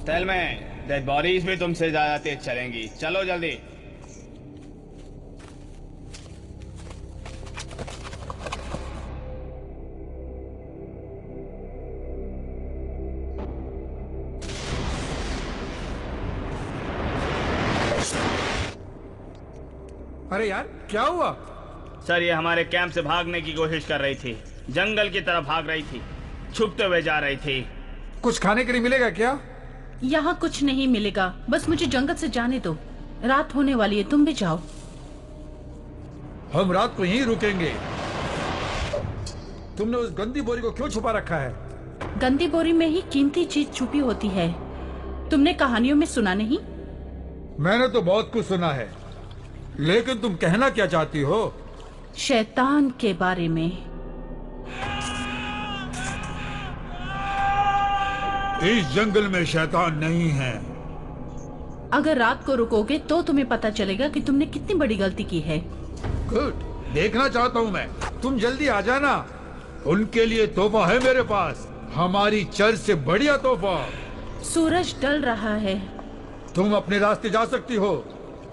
तेल में dead bodies भी तुमसे ज्यादा तेज चलेंगी। चलो जल्दी। अरे यार, क्या हुआ? सर, ये हमारे कैंप से भागने की कोशिश कर रही थी। जंगल की तरफ भाग रही थी। छुपते हुए जा रही थी। कुछ खाने के लिए मिलेगा क्या? यहाँ कुछ नहीं मिलेगा, बस मुझे जंगल से जाने दो। रात होने वाली है, तुम भी जाओ। हम रात को यहीं रुकेंगे। तुमने उस गंदी बोरी को क्यों छुपा रखा है? गंदी बोरी में ही कीमती चीज छुपी होती है। तुमने कहानियों में सुना नहीं? मैंने तो बहुत कुछ सुना है, लेकिन तुम कहना क्या चाहती हो? शैतान के बारे में। इस जंगल में शैतान नहीं है। अगर रात को रुकोगे तो तुम्हें पता चलेगा कि तुमने कितनी बड़ी गलती की है। गुड, देखना चाहता हूँ मैं। तुम जल्दी आ जाना। उनके लिए तोहफा है मेरे पास, हमारी चर्च से बढ़िया तोहफा। सूरज ढल रहा है। तुम अपने रास्ते जा सकती हो।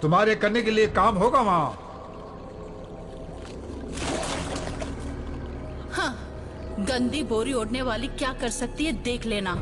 तुम्हारे करने के लिए काम होगा वहाँ। हाँ, गंदी बोरी ओढ़ने वाली क्या कर सकती है देख लेना।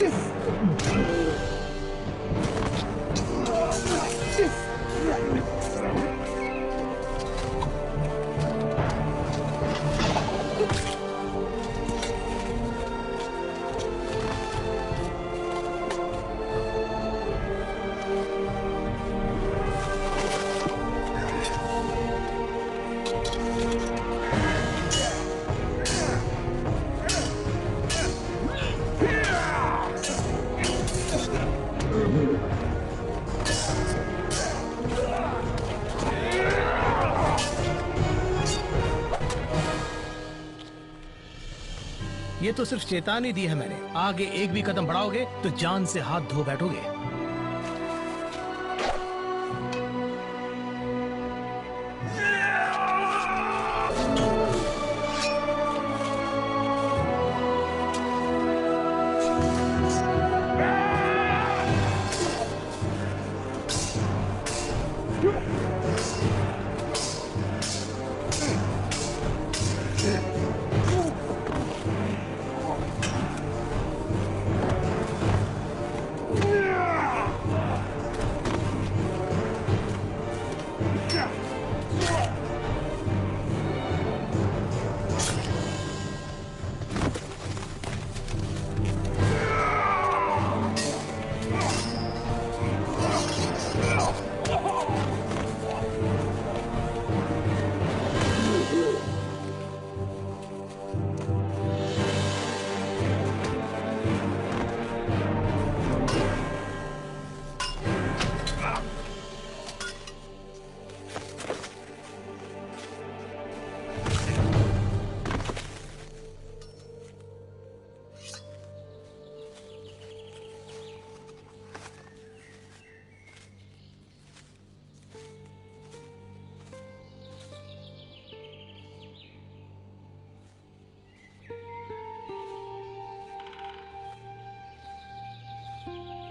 ये तो सिर्फ चेतावनी दी है मैंने। आगे एक भी कदम बढ़ाओगे तो जान से हाथ धो बैठोगे।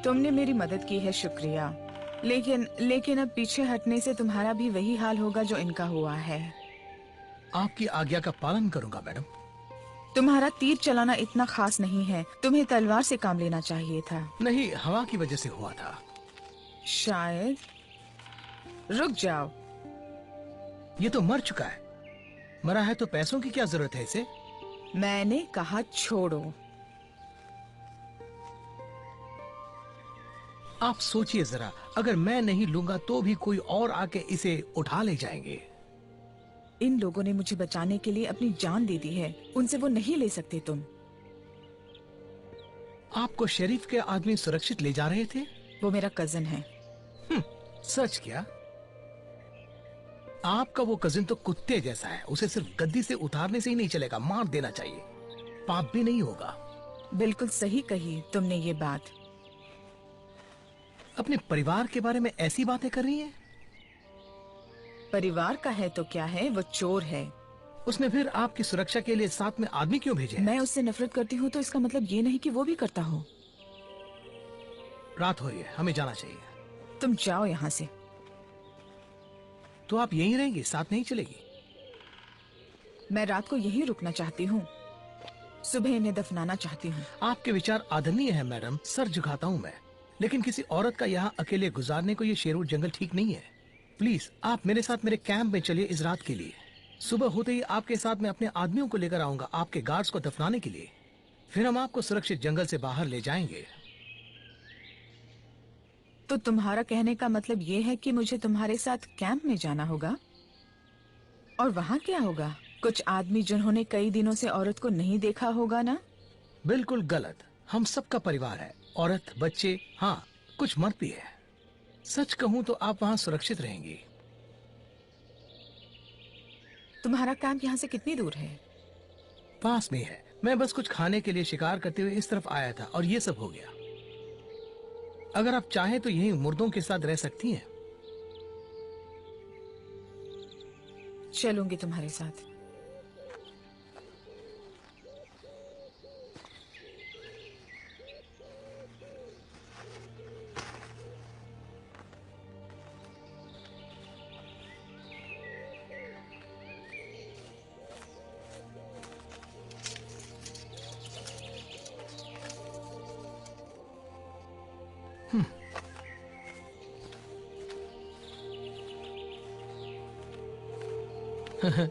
तुमने मेरी मदद की है, शुक्रिया। लेकिन अब पीछे हटने से तुम्हारा भी वही हाल होगा जो इनका हुआ है। आपकी आज्ञा का पालन करूंगा मैडम। तुम्हारा तीर चलाना इतना खास नहीं है, तुम्हें तलवार से काम लेना चाहिए था। नहीं, हवा की वजह से हुआ था। शायद। रुक जाओ। ये तो मर चुका है। मरा है तो पैसों की क्या जरूरत है इसे? मैंने कहा छोड़ो। आप सोचिए जरा, अगर मैं नहीं लूंगा तो भी कोई और आके इसे उठा ले जाएंगे। इन लोगों ने मुझे बचाने के लिए अपनी जान दे दी है, उनसे वो नहीं ले सकते तुम। आपको शरीफ के आदमी सुरक्षित ले जा रहे थे? वो मेरा कजन है। सच क्या? आपका वो कजिन तो कुत्ते जैसा है। उसे सिर्फ गद्दी से उतारने से ही नहीं चलेगा, मार देना चाहिए। पाप भी नहीं होगा। बिल्कुल सही कही तुमने ये बात। अपने परिवार के बारे में ऐसी बातें कर रही हैं? परिवार का है तो क्या है, वो चोर है। उसने फिर आपकी सुरक्षा के लिए साथ में आदमी क्यों भेजे? मैं उससे नफरत करती हूँ तो इसका मतलब ये नहीं कि वो भी करता हो। रात हो रही है, हमें जाना चाहिए। तुम जाओ यहाँ से। तो आप यहीं रहेंगी, साथ नहीं चलेगी? मैं रात को यहीं रुकना चाहती हूँ, सुबह इन्हें दफनाना चाहती हूँ। आपके विचार आदरणीय है मैडम, सर झुकाता हूँ मैं। लेकिन किसी औरत का यहाँ अकेले गुजारने को ये शेरवुड जंगल ठीक नहीं है। प्लीज आप मेरे साथ मेरे कैंप में चलिए इस रात के लिए। सुबह होते ही आपके साथ मैं अपने आदमियों को लेकर आऊंगा, आपके गार्ड्स को दफनाने के लिए। फिर हम आपको सुरक्षित जंगल से बाहर ले जाएंगे। तो तुम्हारा कहने का मतलब ये है कि मुझे तुम्हारे साथ कैंप में जाना होगा? और वहाँ क्या होगा? कुछ आदमी जिन्होंने कई दिनों से औरत को नहीं देखा होगा ना? बिल्कुल गलत। हम सबका परिवार है, औरत, बच्चे, हाँ कुछ मर्द भी है। सच कहूँ तो आप वहाँ सुरक्षित रहेंगी। तुम्हारा कैंप यहाँ से कितनी दूर है? पास में है। मैं बस कुछ खाने के लिए शिकार करते हुए इस तरफ आया था और ये सब हो गया। अगर आप चाहें तो यहीं मुर्दों के साथ रह सकती हैं। चलूंगी तुम्हारे साथ।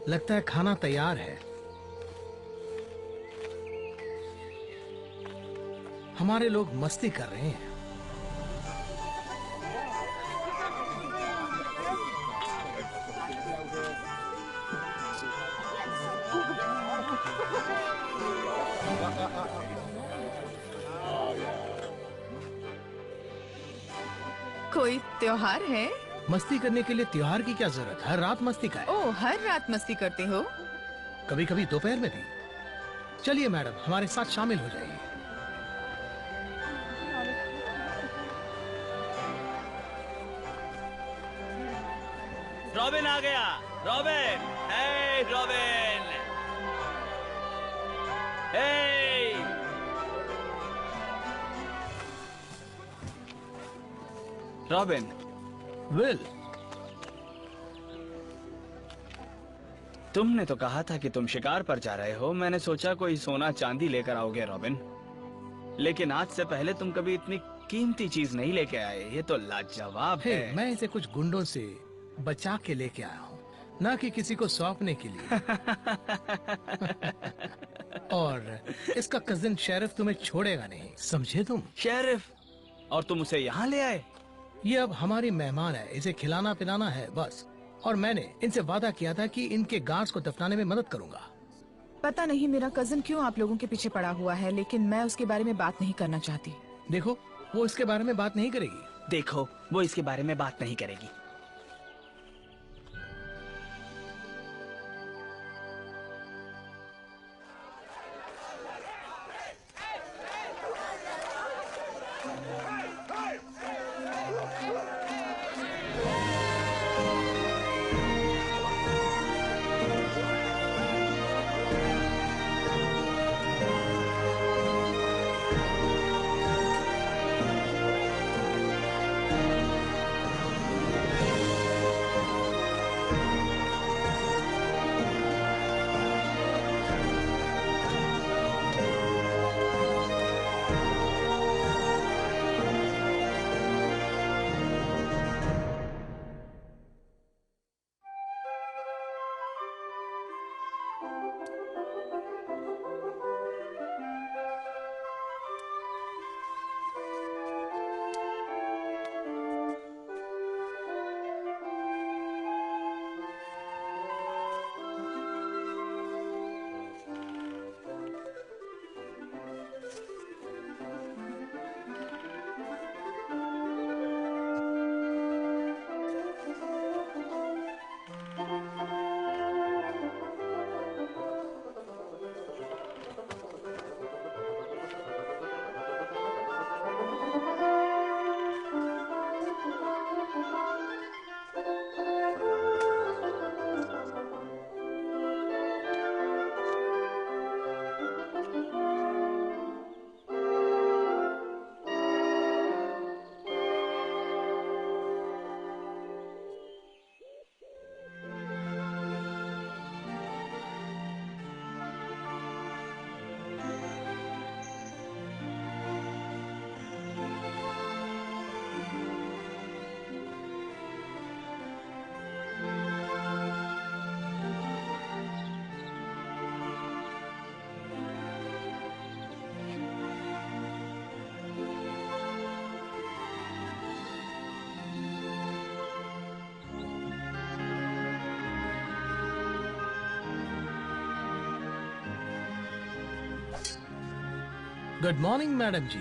लगता है खाना तैयार है। हमारे लोग मस्ती कर रहे हैं। कोई त्योहार है? मस्ती करने के लिए त्योहार की क्या जरूरत, हर रात मस्ती का है। ओह, हर रात मस्ती करते हो? कभी कभी दोपहर में भी। चलिए मैडम, हमारे साथ शामिल हो जाइए। रॉबिन आ गया। Robin, hey Robin, hey. Robin, Will, तुमने तो कहा था कि तुम शिकार पर जा रहे हो। मैंने सोचा कोई सोना चांदी लेकर आओगे रॉबिन, लेकिन आज से पहले तुम कभी इतनी कीमती चीज नहीं लेके आए। ये तो लाजवाब हे, है। मैं इसे कुछ गुंडों से बचा के लेके आया हूँ, ना कि किसी को सौंपने के लिए। और इसका कजिन शेरिफ तुम्हें छोड़ेगा नहीं, समझे तुम? शेरिफ? और तुम उसे यहाँ ले आए? ये अब हमारी मेहमान है, इसे खिलाना पिलाना है बस। और मैंने इनसे वादा किया था कि इनके गार्ड्स को दफनाने में मदद करूंगा। पता नहीं मेरा कजिन क्यों आप लोगों के पीछे पड़ा हुआ है, लेकिन मैं उसके बारे में बात नहीं करना चाहती। देखो, वो इसके बारे में बात नहीं करेगी। देखो, वो इसके बारे में बात नहीं करेगी। Good morning madam ji.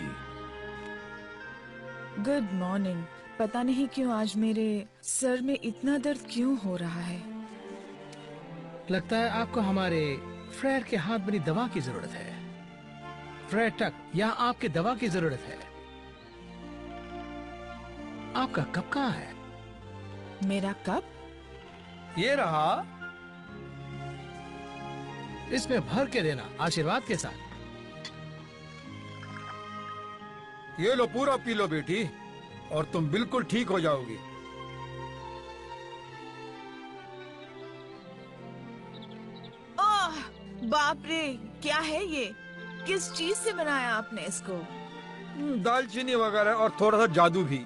Good morning. पता नहीं क्यों आज मेरे सर में इतना दर्द क्यों हो रहा है। लगता है आपको हमारे फ्रेड के हाथ बनी दवा की जरूरत है। फ्रेड टक, यहाँ आपकी दवा की जरूरत है। आपका कप कहाँ है? मेरा कप? ये रहा। इसमें भर के देना आशीर्वाद के साथ। ये लो, पूरा पी लो बेटी, और तुम बिल्कुल ठीक हो जाओगी। ओह, बाप रे, क्या है ये? किस चीज से बनाया आपने इसको? दालचीनी वगैरह और थोड़ा सा जादू भी।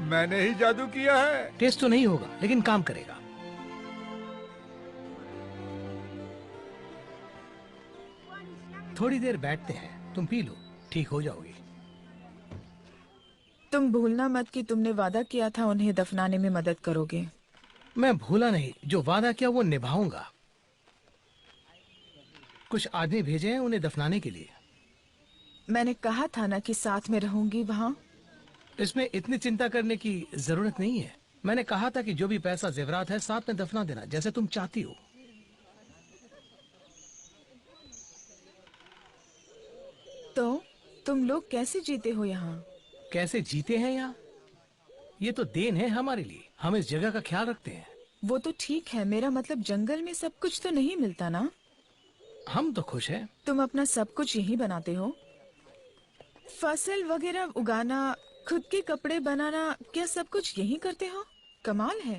मैंने ही जादू किया है। टेस्ट तो नहीं होगा लेकिन काम करेगा। थोड़ी देर बैठते हैं, तुम पी लो, ठीक हो जाओगी। तुम भूलना मत कि तुमने वादा किया था उन्हें दफनाने में मदद करोगे। मैं भूला नहीं, जो वादा किया वो निभाऊंगा। कुछ आदमी भेजे हैं उन्हें दफनाने के लिए। मैंने कहा था ना कि साथ में रहूंगी वहाँ। इसमें इतनी चिंता करने की जरूरत नहीं है। मैंने कहा था कि जो भी पैसा जेवरात है साथ में दफना देना, जैसे तुम चाहती हो। तो तुम लोग कैसे जीते हो यहाँ? कैसे जीते हैं यहाँ? ये तो देन है हमारे लिए, हम इस जगह का ख्याल रखते हैं। वो तो ठीक है, मेरा मतलब जंगल में सब कुछ तो नहीं मिलता ना। हम तो खुश हैं। तुम अपना सब कुछ यहीं बनाते हो? फसल वगैरह उगाना, खुद के कपड़े बनाना, क्या सब कुछ यहीं करते हो? कमाल है।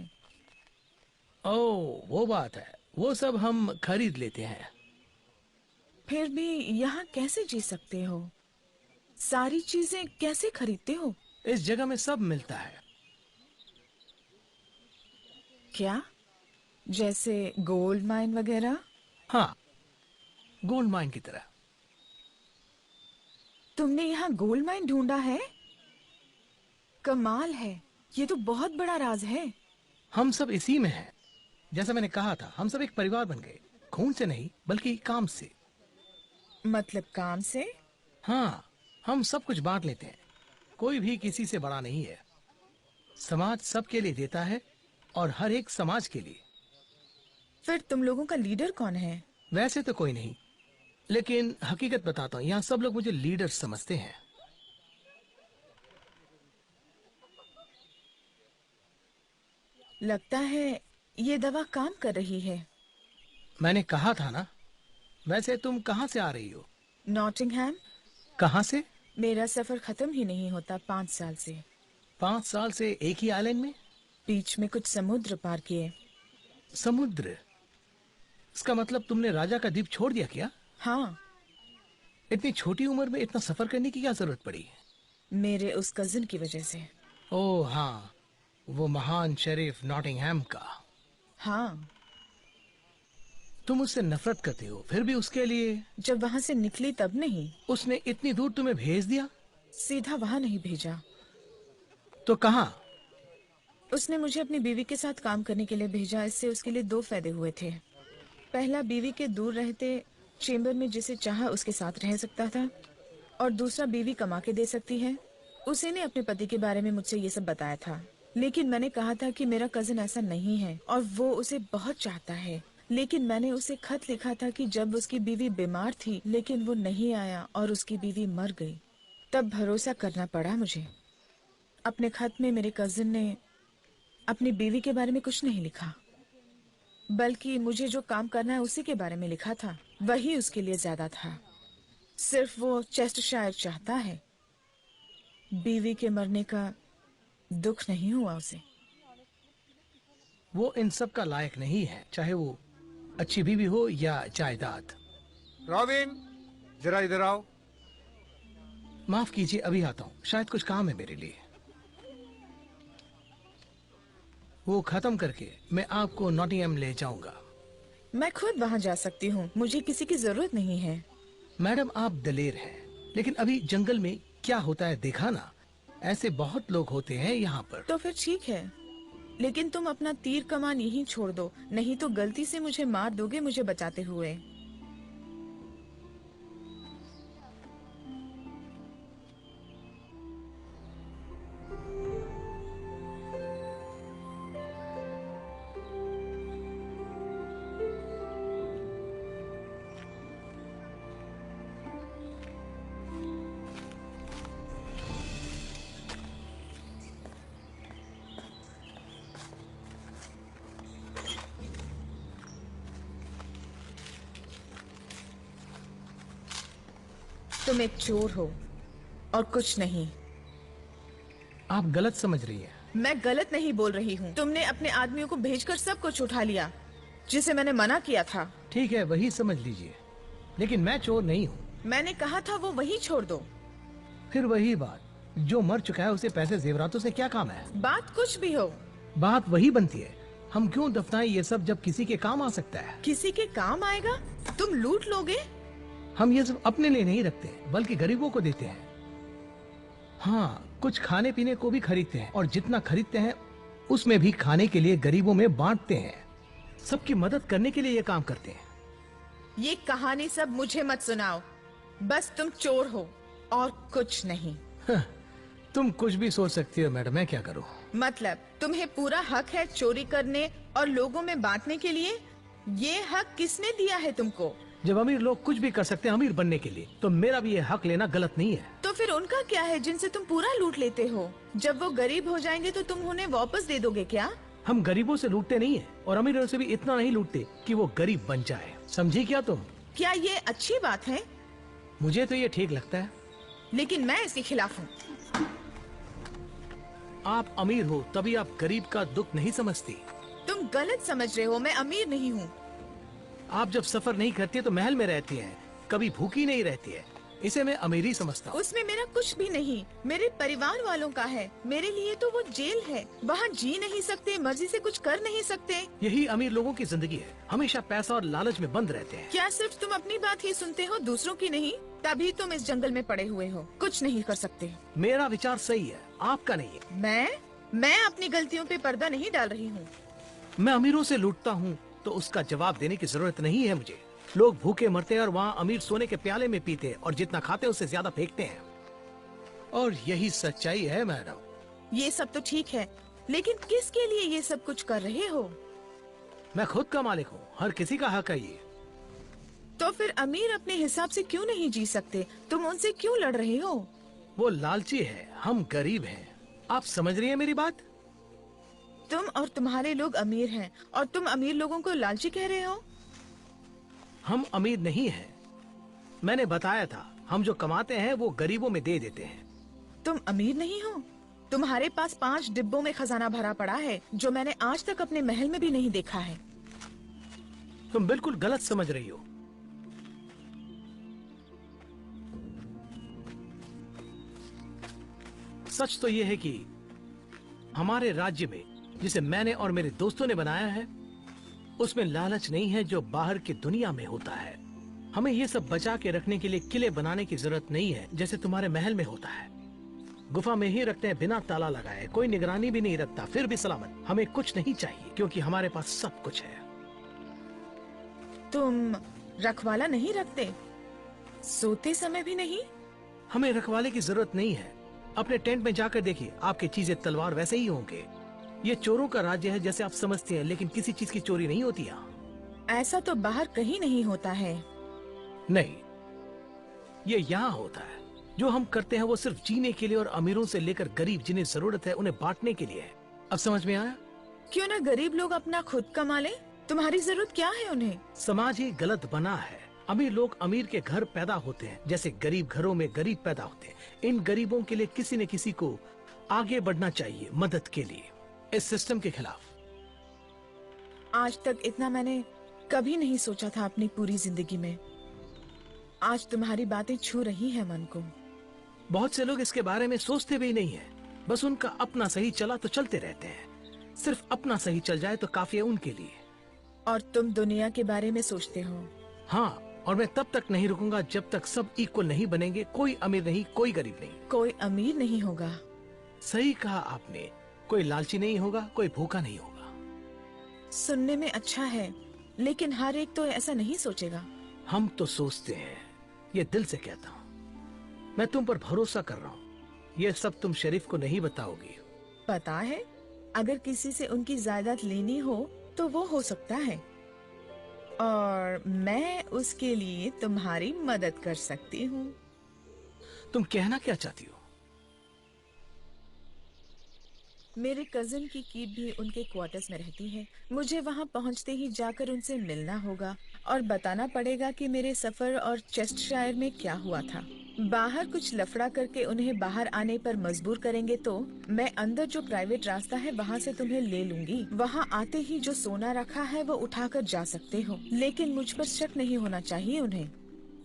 ओह वो बात है, वो सब हम खरीद लेते हैं। फिर भी यहाँ कैसे जी सकते हो? सारी चीजें कैसे खरीदते हो? इस जगह में सब मिलता है। क्या? जैसे गोल्ड माइन वगैरह? हाँ, गोल्ड माइन की तरह। तुमने यहाँ गोल्ड माइन ढूंढा है? कमाल है, ये तो बहुत बड़ा राज है। हम सब इसी में हैं। जैसा मैंने कहा था, हम सब एक परिवार बन गए, खून से नहीं बल्कि काम से। मतलब काम से? हाँ, हम सब कुछ बांट लेते हैं, कोई भी किसी से बड़ा नहीं है। समाज सबके लिए देता है और हर एक समाज के लिए। फिर तुम लोगों का लीडर कौन है? वैसे तो कोई नहीं, लेकिन हकीकत बताता हूँ, यहाँ सब लोग मुझे लीडर समझते हैं। लगता है ये दवा काम कर रही है। मैंने कहा था ना। वैसे तुम कहाँ से आ रही हो? नॉटिंघम। कहाँ से? मेरा सफर खत्म ही नहीं होता 5 साल से। 5 साल से एक ही आइलैंड में? बीच में कुछ समुद्र पार किए। समुद्र? इसका मतलब तुमने राजा का द्वीप छोड़ दिया क्या? हाँ। इतनी छोटी उम्र में इतना सफर करने की क्या जरूरत पड़ी? मेरे उस कजिन की वजह से। ओह हाँ, वो महान शरीफ नॉटिंघम का। हाँ। तुम उससे नफरत करते हो, फिर भी उसके लिए? जब वहाँ से निकली तब नहीं। उसने इतनी दूर तुम्हें भेज दिया? सीधा वहाँ नहीं भेजा। तो कहाँ? उसने मुझे अपनी बीवी के साथ काम करने के लिए भेजा। इससे उसके लिए 2 फायदे हुए थे। पहला, बीवी के दूर रहते चेंबर में जिसे चाहा उसके साथ रह सकता था, और दूसरा, बीवी कमा के दे सकती है। उसी ने अपने पति के बारे में मुझसे ये सब बताया था, लेकिन मैंने कहा था कि मेरा कजिन ऐसा नहीं है और वो उसे बहुत चाहता है। लेकिन मैंने उसे खत लिखा था कि जब उसकी बीवी बीमार थी, लेकिन वो नहीं आया और उसकी बीवी मर गई। तब भरोसा करना पड़ा मुझे। अपने खत में मेरे कजिन ने अपनी बीवी के बारे में कुछ नहीं लिखा, बल्कि मुझे जो काम करना है उसी के बारे में लिखा था। वही उसके लिए ज्यादा था। सिर्फ वो चेस्टरशायर चाहता है। बीवी के मरने का दुख नहीं हुआ उसे। वो इन सब का लायक नहीं है, चाहे वो अच्छी बीवी हो या जायदाद। रॉबिन, जरा इधर आओ। माफ कीजिए, अभी आता हूँ, शायद कुछ काम है मेरे लिए। वो खत्म करके मैं आपको नॉटिंघम ले जाऊंगा। मैं खुद वहाँ जा सकती हूँ, मुझे किसी की जरूरत नहीं है। मैडम आप दलेर हैं, लेकिन अभी जंगल में क्या होता है देखा ना। ऐसे बहुत लोग होते हैं यहाँ पर। तो फिर ठीक है, लेकिन तुम अपना तीर कमान यहीं छोड़ दो, नहीं तो गलती से मुझे मार दोगे मुझे बचाते हुए। तुम एक चोर हो और कुछ नहीं। आप गलत समझ रही हैं। मैं गलत नहीं बोल रही हूँ। तुमने अपने आदमियों को भेजकर सब कुछ उठा लिया, जिसे मैंने मना किया था। ठीक है, वही समझ लीजिए, लेकिन मैं चोर नहीं हूँ। मैंने कहा था वो वही छोड़ दो। फिर वही बात, जो मर चुका है उसे पैसे जेवरातों से क्या काम है? बात कुछ भी हो, बात वही बनती है, हम क्यों दफनाएं ये सब जब किसी के काम आ सकता है? किसी के काम आएगा? तुम लूट लोगे? हम ये सब अपने लिए नहीं रखते बल्कि गरीबों को देते हैं। हाँ, कुछ खाने पीने को भी खरीदते हैं और जितना खरीदते हैं उसमें भी खाने के लिए गरीबों में बांटते हैं। सबकी मदद करने के लिए ये काम करते हैं। ये कहानी सब मुझे मत सुनाओ, बस तुम चोर हो और कुछ नहीं। तुम कुछ भी सोच सकती हो मैडम, मैं क्या करूं? मतलब तुम्हें पूरा हक है चोरी करने और लोगों में बांटने के लिए? ये हक किसने दिया है तुमको? जब अमीर लोग कुछ भी कर सकते हैं अमीर बनने के लिए, तो मेरा भी ये हक लेना गलत नहीं है। तो फिर उनका क्या है जिनसे तुम पूरा लूट लेते हो? जब वो गरीब हो जाएंगे तो तुम उन्हें वापस दे दोगे क्या? हम गरीबों से लूटते नहीं है और अमीरों से भी इतना नहीं लूटते कि वो गरीब बन जाए, समझी क्या तुम? क्या ये अच्छी बात है? मुझे तो ये ठीक लगता है। लेकिन मैं इसके खिलाफ हूँ। आप अमीर हो तभी आप गरीब का दुख नहीं समझती। तुम गलत समझ रहे हो, मैं अमीर नहीं हूँ। आप जब सफर नहीं करती है तो महल में रहती हैं, कभी भूखी नहीं रहती है, इसे मैं अमीरी समझता हूँ। उसमें मेरा कुछ भी नहीं, मेरे परिवार वालों का है। मेरे लिए तो वो जेल है, वहाँ जी नहीं सकते, मर्जी से कुछ कर नहीं सकते। यही अमीर लोगों की जिंदगी है, हमेशा पैसा और लालच में बंद रहते हैं। क्या सिर्फ तुम अपनी बात ही सुनते हो, दूसरों की नहीं? तभी तुम इस जंगल में पड़े हुए हो, कुछ नहीं कर सकते। मेरा विचार सही है, आपका नहीं है। मैं अपनी गलतियों पे पर्दा नहीं डाल रही हूँ। मैं अमीरों से लूटता हूँ तो उसका जवाब देने की जरूरत नहीं है मुझे। लोग भूखे मरते हैं और वहाँ अमीर सोने के प्याले में पीते हैं और जितना खाते हैं उससे ज्यादा फेंकते हैं, और यही सच्चाई है मैडम। ये सब तो ठीक है, लेकिन किसके लिए ये सब कुछ कर रहे हो? मैं खुद का मालिक हूँ, हर किसी का हक है ये। तो फिर अमीर अपने हिसाब से क्यों नहीं जी सकते? तुम उनसे क्यों लड़ रहे हो? वो लालची है, हम गरीब हैं। आप समझ रही है मेरी बात? तुम और तुम्हारे लोग अमीर हैं और तुम अमीर लोगों को लालची कह रहे हो? हम अमीर नहीं हैं। मैंने बताया था, हम जो कमाते हैं वो गरीबों में दे देते हैं। तुम अमीर नहीं हो? तुम्हारे पास 5 डिब्बों में खजाना भरा पड़ा है, जो मैंने आज तक अपने महल में भी नहीं देखा है। तुम बिल्कुल गलत समझ रही हो। सच तो ये है कि हमारे राज्य में, जिसे मैंने और मेरे दोस्तों ने बनाया है, उसमें लालच नहीं है जो बाहर की दुनिया में होता है। हमें ये सब बचा के रखने के लिए किले बनाने की जरूरत नहीं है जैसे तुम्हारे महल में होता है। गुफा में ही रखते हैं बिना ताला लगाए, कोई निगरानी भी नहीं रखता, फिर भी सलामत। हमें कुछ नहीं चाहिए क्योंकि हमारे पास सब कुछ है। तुम रखवाला नहीं रखते? सोते समय भी नहीं? हमें रखवाले की जरूरत नहीं है। अपने टेंट में जाकर देखिए, आपकी चीजें तलवार वैसे ही होंगे। ये चोरों का राज्य है जैसे आप समझते हैं, लेकिन किसी चीज की चोरी नहीं होती यहाँ। ऐसा तो बाहर कहीं नहीं होता है। नहीं, ये यहाँ होता है। जो हम करते हैं वो सिर्फ जीने के लिए और अमीरों से लेकर गरीब जिन्हें जरूरत है उन्हें बांटने के लिए है। अब समझ में आया? क्यों ना गरीब लोग अपना खुद कमा लें? तुम्हारी जरूरत क्या है उन्हें? समाज ही गलत बना है। अमीर लोग अमीर के घर पैदा होते हैं, जैसे गरीब घरों में गरीब पैदा होते हैं। इन गरीबों के लिए किसी न किसी को आगे बढ़ना चाहिए मदद के लिए, इस सिस्टम के खिलाफ। आज तक इतना मैंने कभी नहीं सोचा था अपनी पूरी जिंदगी में। आज तुम्हारी बातें छू रही हैं मन को। बहुत से लोग इसके बारे में सोचते भी नहीं है, बस उनका अपना सही चला तो चलते रहते हैं। सिर्फ अपना सही चल जाए तो काफी है उनके लिए। और तुम दुनिया के बारे में सोचते हो? हाँ, और मैं तब तक नहीं रुकूंगा जब तक सब इक्वल नहीं बनेंगे। कोई अमीर नहीं, कोई गरीब नहीं। कोई अमीर नहीं होगा। सही कहा आपने। कोई लालची नहीं होगा, कोई भूखा नहीं होगा। सुनने में अच्छा है, लेकिन हर एक तो ऐसा नहीं सोचेगा। हम तो सोचते हैं, ये दिल से कहता हूँ। मैं तुम पर भरोसा कर रहा हूँ। ये सब तुम शरीफ को नहीं बताओगी। पता है, अगर किसी से उनकी जायदाद लेनी हो तो वो हो सकता है, और मैं उसके लिए तुम्हारी मदद कर सकती हूँ। तुम कहना क्या चाहती हो? मेरे कजिन की कीप भी उनके क्वार्टर्स में रहती है। मुझे वहाँ पहुँचते ही जाकर उनसे मिलना होगा और बताना पड़ेगा कि मेरे सफर और चेस्टशायर में क्या हुआ था। बाहर कुछ लफड़ा करके उन्हें बाहर आने पर मजबूर करेंगे तो मैं अंदर जो प्राइवेट रास्ता है वहाँ से तुम्हें ले लूंगी। वहाँ आते ही जो सोना रखा है वो उठाकर जा सकते हो, लेकिन मुझ पर शक नहीं होना चाहिए उन्हें।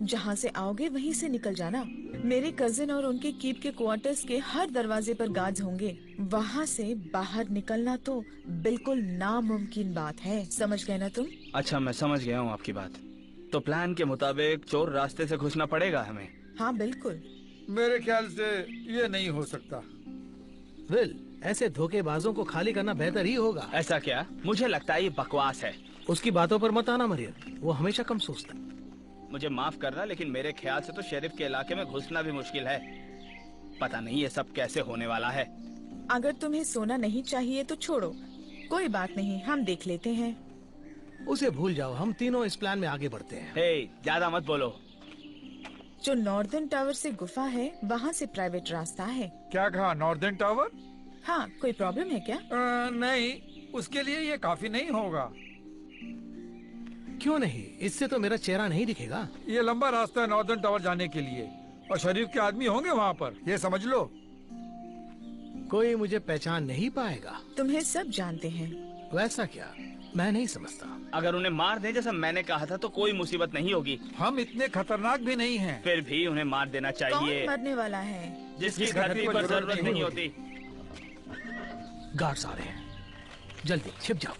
जहाँ से आओगे वहीं से निकल जाना। मेरे कजिन और उनके कीप के क्वार्टर्स के हर दरवाजे पर गार्ड्स होंगे। वहाँ से बाहर निकलना तो बिल्कुल नामुमकिन बात है, समझ गए ना तुम? अच्छा, मैं समझ गया हूँ आपकी बात। तो प्लान के मुताबिक चोर रास्ते से घुसना पड़ेगा हमें। हाँ बिल्कुल। मेरे ख्याल से ये नहीं हो सकता। विल, ऐसे धोखेबाजों को खाली करना बेहतर ही होगा। ऐसा क्या? मुझे लगता है ये बकवास है। उसकी बातों पर मत आना मरियम, वो हमेशा कम सोचता है। मुझे माफ करना, लेकिन मेरे ख्याल से तो शेरिफ के इलाके में घुसना भी मुश्किल है। पता नहीं ये सब कैसे होने वाला है। अगर तुम्हें सोना नहीं चाहिए तो छोड़ो, कोई बात नहीं, हम देख लेते हैं। उसे भूल जाओ, हम तीनों इस प्लान में आगे बढ़ते हैं। हे, ज्यादा मत बोलो। जो नॉर्दर्न टावर से गुफा है वहाँ से प्राइवेट रास्ता है। क्या कहा? Northern tower? हाँ, कोई प्रॉब्लम है क्या? नहीं, उसके लिए ये काफी नहीं होगा। क्यों नहीं? इससे तो मेरा चेहरा नहीं दिखेगा। ये लंबा रास्ता है नॉर्दर्न टावर जाने के लिए, और शरीफ के आदमी होंगे वहाँ पर, ये समझ लो। कोई मुझे पहचान नहीं पाएगा। तुम्हें सब जानते हैं। वैसा क्या? मैं नहीं समझता। अगर उन्हें मार दे जैसा मैंने कहा था तो कोई मुसीबत नहीं होगी। हम इतने खतरनाक भी नहीं हैं। फिर भी उन्हें मार देना चाहिए। कौन मरने वाला है? जिसकी धरती पर जरूरत नहीं होती। गार्ड्स आ रहे हैं, जल्दी छिप जाओ।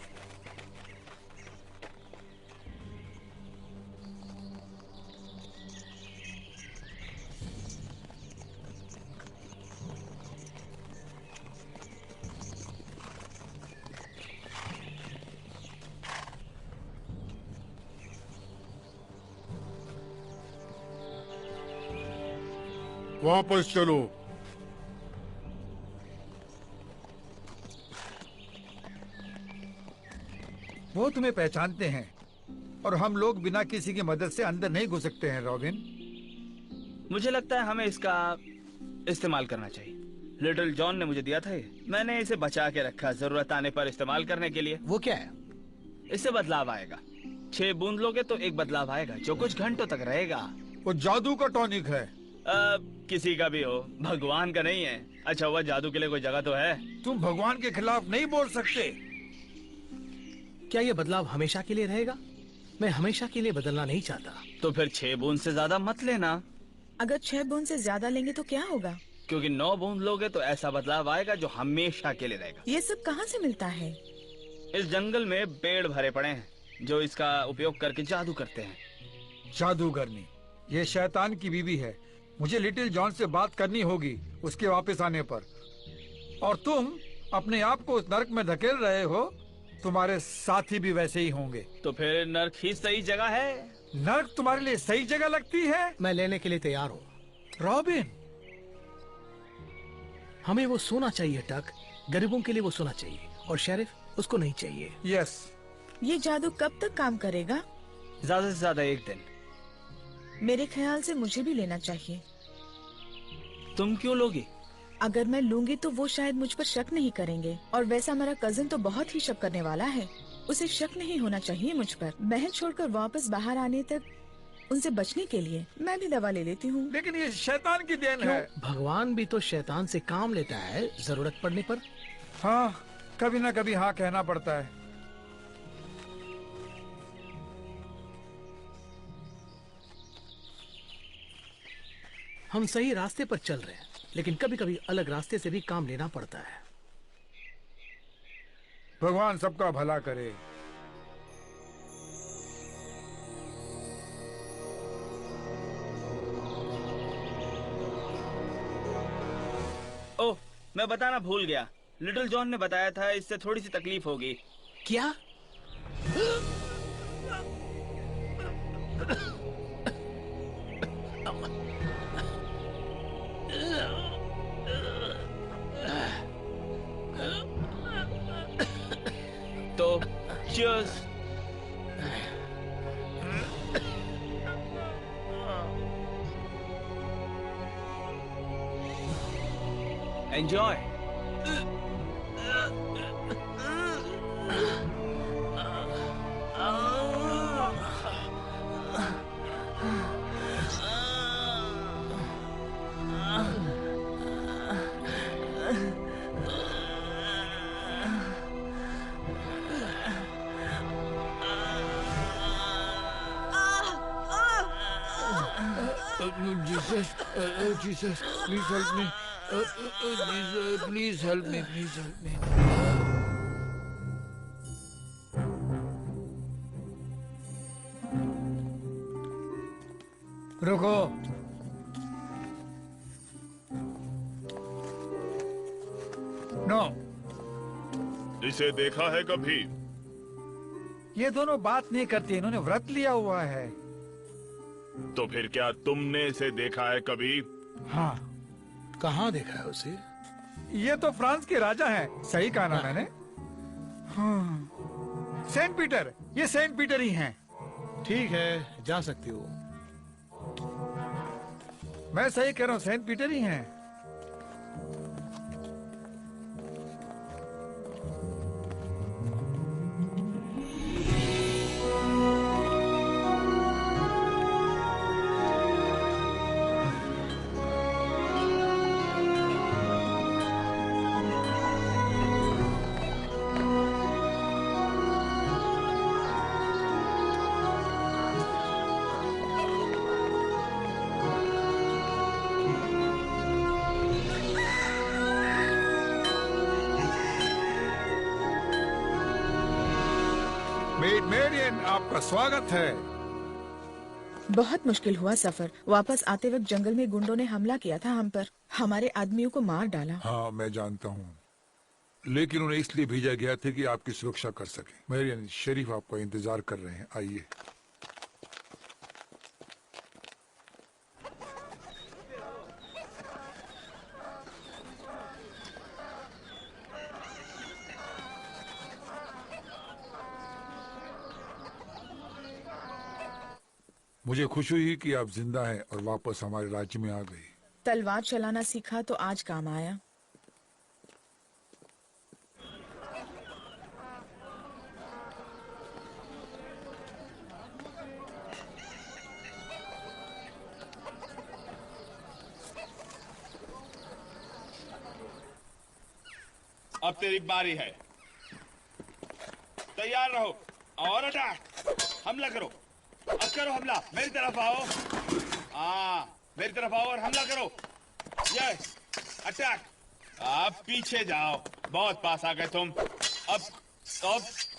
वापस चलो। वो तुम्हें पहचानते हैं, और हम लोग बिना किसी की मदद से अंदर नहीं घुस सकते हैं रॉबिन। मुझे लगता है हमें इसका इस्तेमाल करना चाहिए। लिटिल जॉन ने मुझे दिया था ये, मैंने इसे बचा के रखा, जरूरत आने पर इस्तेमाल करने के लिए। वो क्या है? इससे बदलाव आएगा। 6 बूंद लोगे तो एक बदलाव आएगा जो कुछ घंटों तक रहेगा। वो जादू का टॉनिक है। किसी का भी हो, भगवान का नहीं है। अच्छा हुआ जादू के लिए कोई जगह तो है। तुम भगवान के खिलाफ नहीं बोल सकते। क्या ये बदलाव हमेशा के लिए रहेगा? मैं हमेशा के लिए बदलना नहीं चाहता। तो फिर 6 बूंद से ज्यादा मत लेना। अगर 6 बूंद से ज्यादा लेंगे तो क्या होगा? क्योंकि 9 बूंद लोगे तो ऐसा बदलाव आएगा जो हमेशा के लिए रहेगा। ये सब कहाँ से मिलता है? इस जंगल में पेड़ भरे पड़े हैं जो इसका उपयोग करके जादू करते हैं। जादूगरनी, ये शैतान की बीवी है। मुझे लिटिल जॉन से बात करनी होगी उसके वापस आने पर। और तुम अपने आप को उस नर्क में धकेल रहे हो, तुम्हारे साथी भी वैसे ही होंगे। तो फिर नर्क ही सही जगह है। नर्क तुम्हारे लिए सही जगह लगती है? मैं लेने के लिए तैयार हूँ। रॉबिन, हमें वो सोना चाहिए टक, गरीबों के लिए वो सोना चाहिए, और शेरिफ उसको नहीं चाहिए। यस। ये जादू कब तक काम करेगा? ज्यादा से ज्यादा 1 दिन। मेरे ख्याल से मुझे भी लेना चाहिए। तुम क्यों लोगी? अगर मैं लूंगी तो वो शायद मुझ पर शक नहीं करेंगे, और वैसा मेरा कजिन तो बहुत ही शक करने वाला है। उसे शक नहीं होना चाहिए मुझ पर। महल छोड़कर वापस बाहर आने तक उनसे बचने के लिए मैं भी दवा ले लेती हूँ। लेकिन ये शैतान की देन क्यों? है। भगवान भी तो शैतान से काम लेता है जरूरत पड़ने पर। हाँ, कभी ना कभी हाँ कहना पड़ता है। हम सही रास्ते पर चल रहे हैं, लेकिन कभी कभी अलग रास्ते से भी काम लेना पड़ता है। भगवान सबका भला करे। ओह, मैं बताना भूल गया। लिटिल जॉन ने बताया था इससे थोड़ी सी तकलीफ होगी। क्या? तो cheers। Enjoy। Jesus, Jesus, please help me. Jesus, please help me, please help me. रुको। नो, इसे देखा है कभी? ये दोनों बात नहीं करते, इन्होंने व्रत लिया हुआ है। तो फिर क्या तुमने इसे देखा है कभी? हाँ, कहाँ देखा है उसे? ये तो फ्रांस के राजा हैं। सही कहा ना मैंने? हाँ, सेंट पीटर, ये सेंट पीटर ही हैं। ठीक है, जा सकती हो। मैं सही कह रहा हूँ, सेंट पीटर ही हैं। मेड मेरियन, आपका स्वागत है। बहुत मुश्किल हुआ सफर। वापस आते वक्त जंगल में गुंडों ने हमला किया था हम पर। हमारे आदमियों को मार डाला। हाँ, मैं जानता हूँ, लेकिन उन्हें इसलिए भेजा गया था कि आपकी सुरक्षा कर सके। मेरियन, शरीफ आपका इंतजार कर रहे हैं, आइए। मुझे खुशी हुई कि आप जिंदा हैं और वापस हमारे राज्य में आ गई। तलवार चलाना सीखा तो आज काम आया। अब तेरी बारी है। तैयार रहो और अटैक, हमला करो। अब करो हमला, मेरी तरफ आओ। मेरी तरफ आओ और हमला करो। Yes, attack. अब पीछे जाओ, बहुत पास आ गए तुम।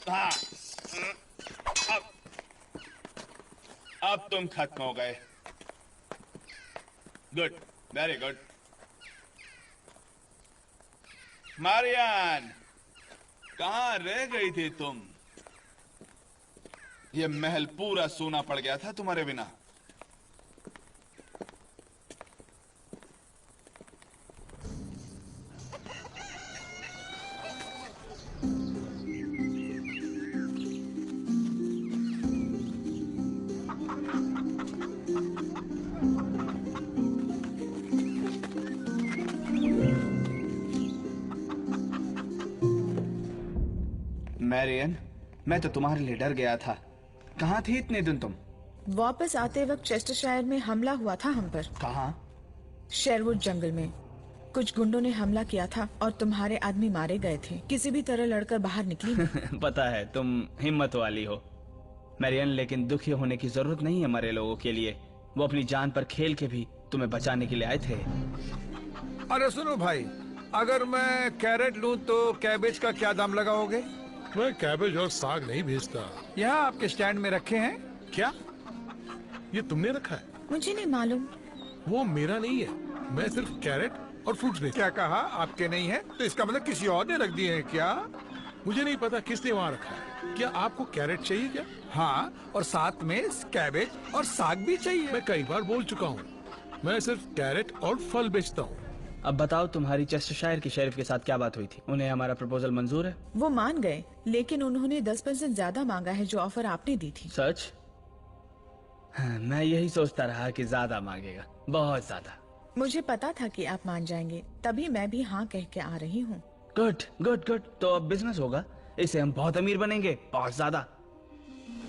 हाँ, अब तुम खत्म हो गए। Good, very good. मारियान, कहाँ रह गई थी तुम? ये महल पूरा सूना पड़ गया था तुम्हारे बिना। मैरियन, मैं तो तुम्हारे लिए डर गया था। कहाँ थी इतने दिन तुम? वापस आते वक्त चेस्टरशायर में हमला हुआ था हम पर। कहाँ? शेरवुड जंगल में कुछ गुंडों ने हमला किया था और तुम्हारे आदमी मारे गए थे। किसी भी तरह लड़कर बाहर निकली मैं। पता है तुम हिम्मत वाली हो मैरियन, लेकिन दुखी होने की जरूरत नहीं है मरे लोगों के लिए। वो अपनी जान पर खेल के भी तुम्हें बचाने के लिए आए थे। अरे सुनो भाई, अगर मैं कैरेट लूं तो कैबेज का क्या दाम लगाओगे? मैं कैबेज और साग नहीं भेजता। यहाँ आपके स्टैंड में रखे हैं। क्या ये तुमने रखा है? मुझे नहीं मालूम। वो मेरा नहीं है, मैं सिर्फ कैरेट और फ्रूट्स बेचता क्या कहा? आपके नहीं है तो इसका मतलब किसी और ने रख दिए हैं क्या? हूँ। मुझे नहीं पता किसने वहाँ रखा है। क्या आपको कैरेट चाहिए क्या? हाँ, और साथ में कैबेज और साग भी चाहिए। मैं कई बार बोल चुका हूँ, मैं सिर्फ कैरेट और फल बेचता हूँ। अब बताओ, तुम्हारी चेस्टरशायर के शेरिफ के साथ क्या बात हुई थी? उन्हें हमारा प्रपोजल मंजूर है? वो मान गए, लेकिन उन्होंने 10% ज्यादा मांगा है जो ऑफर आपने दी थी। सच? हाँ, मैं यही सोचता रहा कि ज्यादा मांगेगा, बहुत ज्यादा। मुझे पता था कि आप मान जाएंगे, तभी मैं भी हाँ कह के आ रही हूँ। Good good good. तो अब बिजनेस होगा, इससे हम बहुत अमीर बनेंगे, बहुत ज्यादा।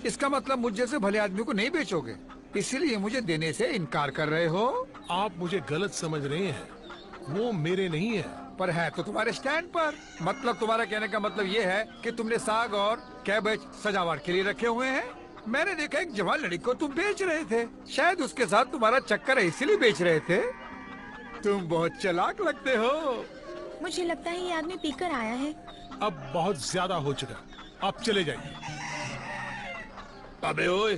इसका मतलब मुझ जैसे भले आदमी को नहीं बेचोगे, इसीलिए मुझे देने से इनकार कर रहे हो? आप मुझे गलत समझ रहे हैं, वो मेरे नहीं है। पर है तो तुम्हारे स्टैंड पर। मतलब तुम्हारा कहने का मतलब ये है कि तुमने साग और कैबेज सजावट के लिए रखे हुए हैं? मैंने देखा एक जवान लड़की को तुम बेच रहे थे। शायद उसके साथ तुम्हारा चक्कर है, इसीलिए बेच रहे थे। तुम बहुत चालाक लगते हो। मुझे लगता है ये आदमी पीकर आया है। अब बहुत ज्यादा हो चुका, आप चले जाइए। अबे ओए,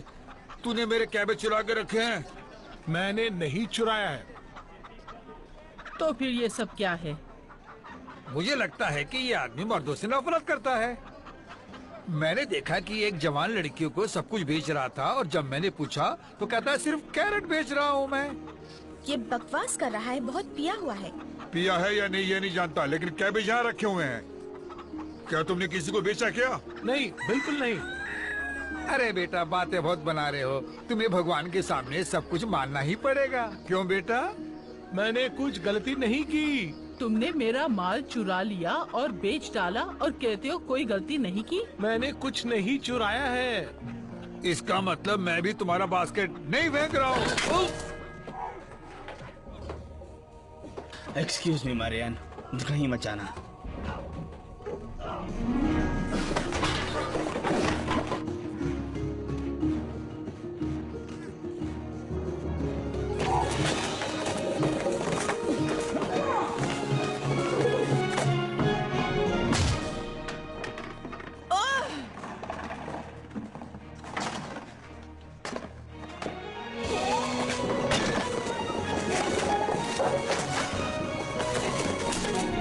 तूने मेरे कैबेज चुरा के रखे हैं। मैंने नहीं चुराया है। तो फिर ये सब क्या है? मुझे लगता है कि ये आदमी मर्दों से नफरत करता है। मैंने देखा कि एक जवान लड़कियों को सब कुछ बेच रहा था, और जब मैंने पूछा तो कहता है सिर्फ कैरेट बेच रहा हूँ मैं। ये बकवास कर रहा है, बहुत पिया हुआ है। पिया है या नहीं ये नहीं जानता, लेकिन कैबेज यहाँ रखे हुए हैं। क्या तुमने किसी को बेचा क्या? नहीं, बिल्कुल नहीं। अरे बेटा, बातें बहुत बना रहे हो। तुम्हें भगवान के सामने सब कुछ मानना ही पड़ेगा। क्यों बेटा? मैंने कुछ गलती नहीं की। तुमने मेरा माल चुरा लिया और बेच डाला और कहते हो कोई गलती नहीं की? मैंने कुछ नहीं चुराया है। इसका मतलब मैं भी तुम्हारा बास्केट नहीं फेंक रहा हूँ। एक्सक्यूज मी मारियान, कहीं मत जाना।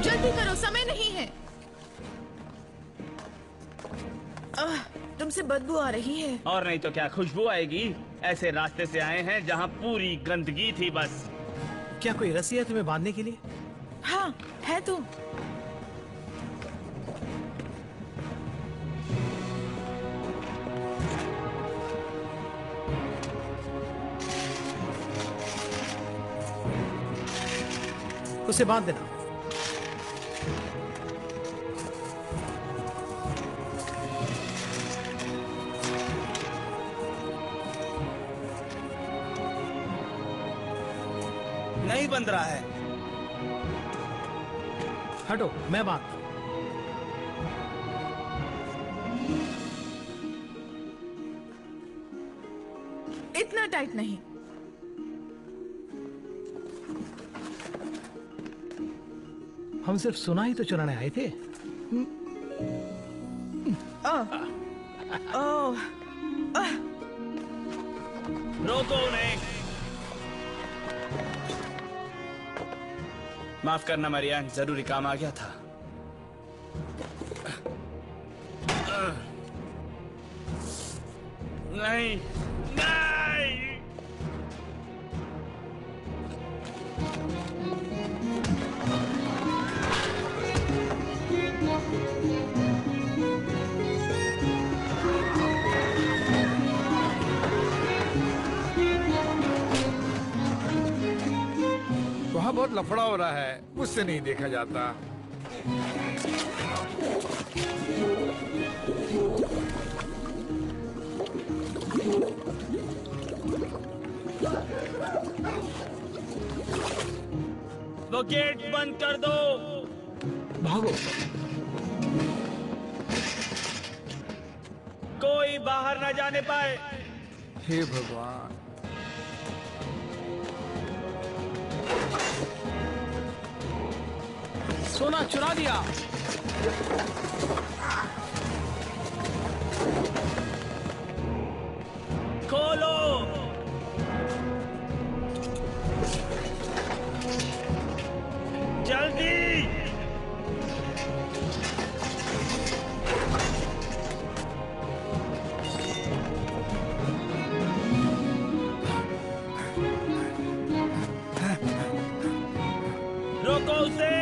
जल्दी करो, समय नहीं है। तुमसे बदबू आ रही है। और नहीं तो क्या खुशबू आएगी? ऐसे रास्ते से आए हैं जहाँ पूरी गंदगी थी बस। क्या कोई रस्सी है तुम्हें बांधने के लिए? हाँ, है तो। उसे बांध देना। नहीं बंध रहा है। हटो, मैं बांधता हूं। इतना टाइट नहीं। हम सिर्फ सुना ही तो चुराने आए थे। ओह, रोको उन्हें। माफ करना मरियान, जरूरी काम आ गया था। नहीं, नहीं। वहाँ बहुत लफड़ा हो रहा है, मुझसे नहीं देखा जाता। वो गेट बंद कर दो। भागो। कोई बाहर न जाने पाए। हे भगवान। सोना चुरा लिया। खोलो। जल्दी। रोको उसे।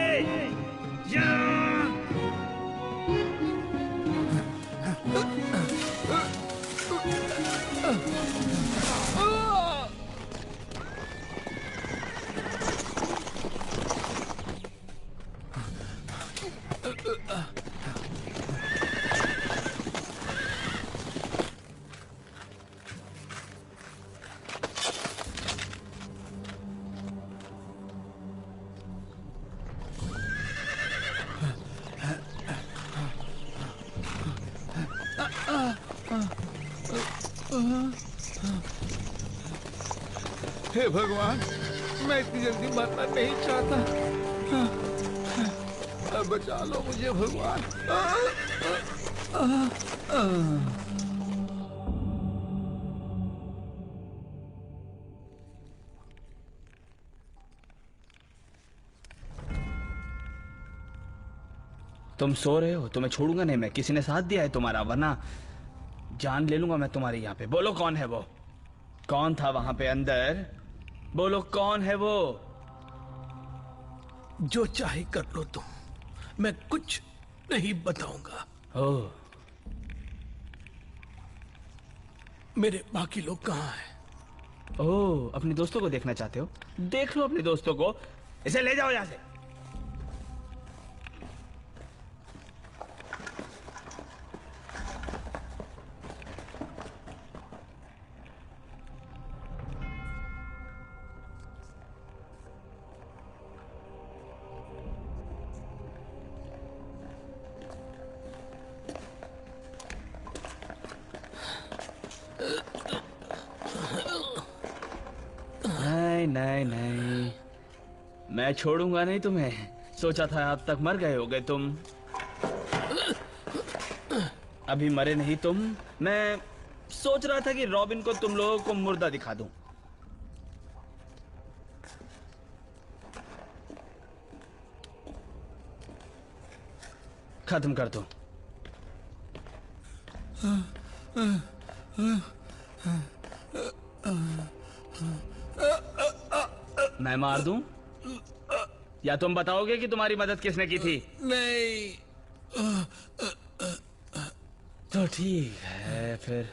हे भगवान, मैं इतनी जल्दी मरना नहीं चाहता। अब बचा लो मुझे भगवान। तुम सो रहे हो? तुम्हें छोड़ूंगा नहीं मैं। किसी ने साथ दिया है तुम्हारा, वरना जान ले लूंगा मैं तुम्हारे यहाँ पे। बोलो कौन है वो? कौन था वहां पे अंदर? बोलो कौन है वो? जो चाहे कर लो तुम, मैं कुछ नहीं बताऊंगा। ओह, मेरे बाकी लोग कहाँ हैं? ओह, अपने दोस्तों को देखना चाहते हो? देख लो अपने दोस्तों को। इसे ले जाओ यहाँ से। नहीं नहीं नहीं, मैं छोड़ूंगा नहीं तुम्हें। सोचा था अब तक मर गए होगे तुम, अभी मरे नहीं तुम। मैं सोच रहा था कि रॉबिन को तुम लोगों को मुर्दा दिखा दूं। खत्म कर दो। मैं मार दूं या तुम बताओगे कि तुम्हारी मदद किसने की थी? नहीं। तो ठीक है फिर।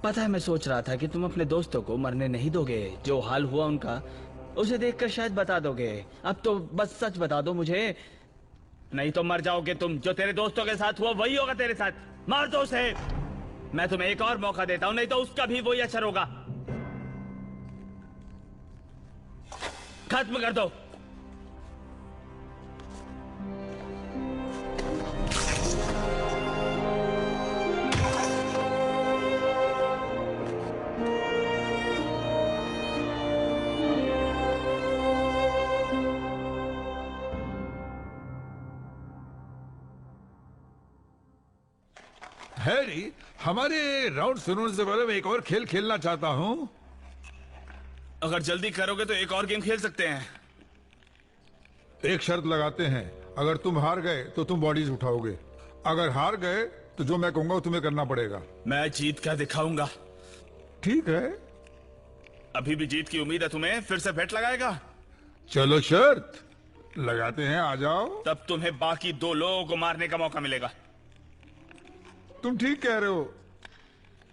पता है, मैं सोच रहा था कि तुम अपने दोस्तों को मरने नहीं दोगे। जो हाल हुआ उनका, उसे देखकर शायद बता दोगे। अब तो बस सच बता दो मुझे, नहीं तो मर जाओगे तुम। जो तेरे दोस्तों के साथ हुआ वही होगा तेरे साथ। मार दो उसे। मैं तुम्हें एक और मौका देता हूं, नहीं तो उसका भी वही असर होगा। खत्म कर दो। हैरी, हमारे राउंड शुरू होने से पहले मैं एक और खेल खेलना चाहता हूँ। अगर जल्दी करोगे तो एक और गेम खेल सकते हैं। एक शर्त लगाते हैं, अगर तुम हार गए तो तुम बॉडीज उठाओगे। अगर हार गए तो जो मैं कहूंगा वो तुम्हें करना पड़ेगा। मैं जीत कर दिखाऊंगा। ठीक है, अभी भी जीत की उम्मीद है तुम्हें? फिर से बेट लगाएगा? चलो शर्त लगाते हैं, आ जाओ। तब तुम्हें बाकी दो लोगों को मारने का मौका मिलेगा। तुम ठीक कह रहे हो,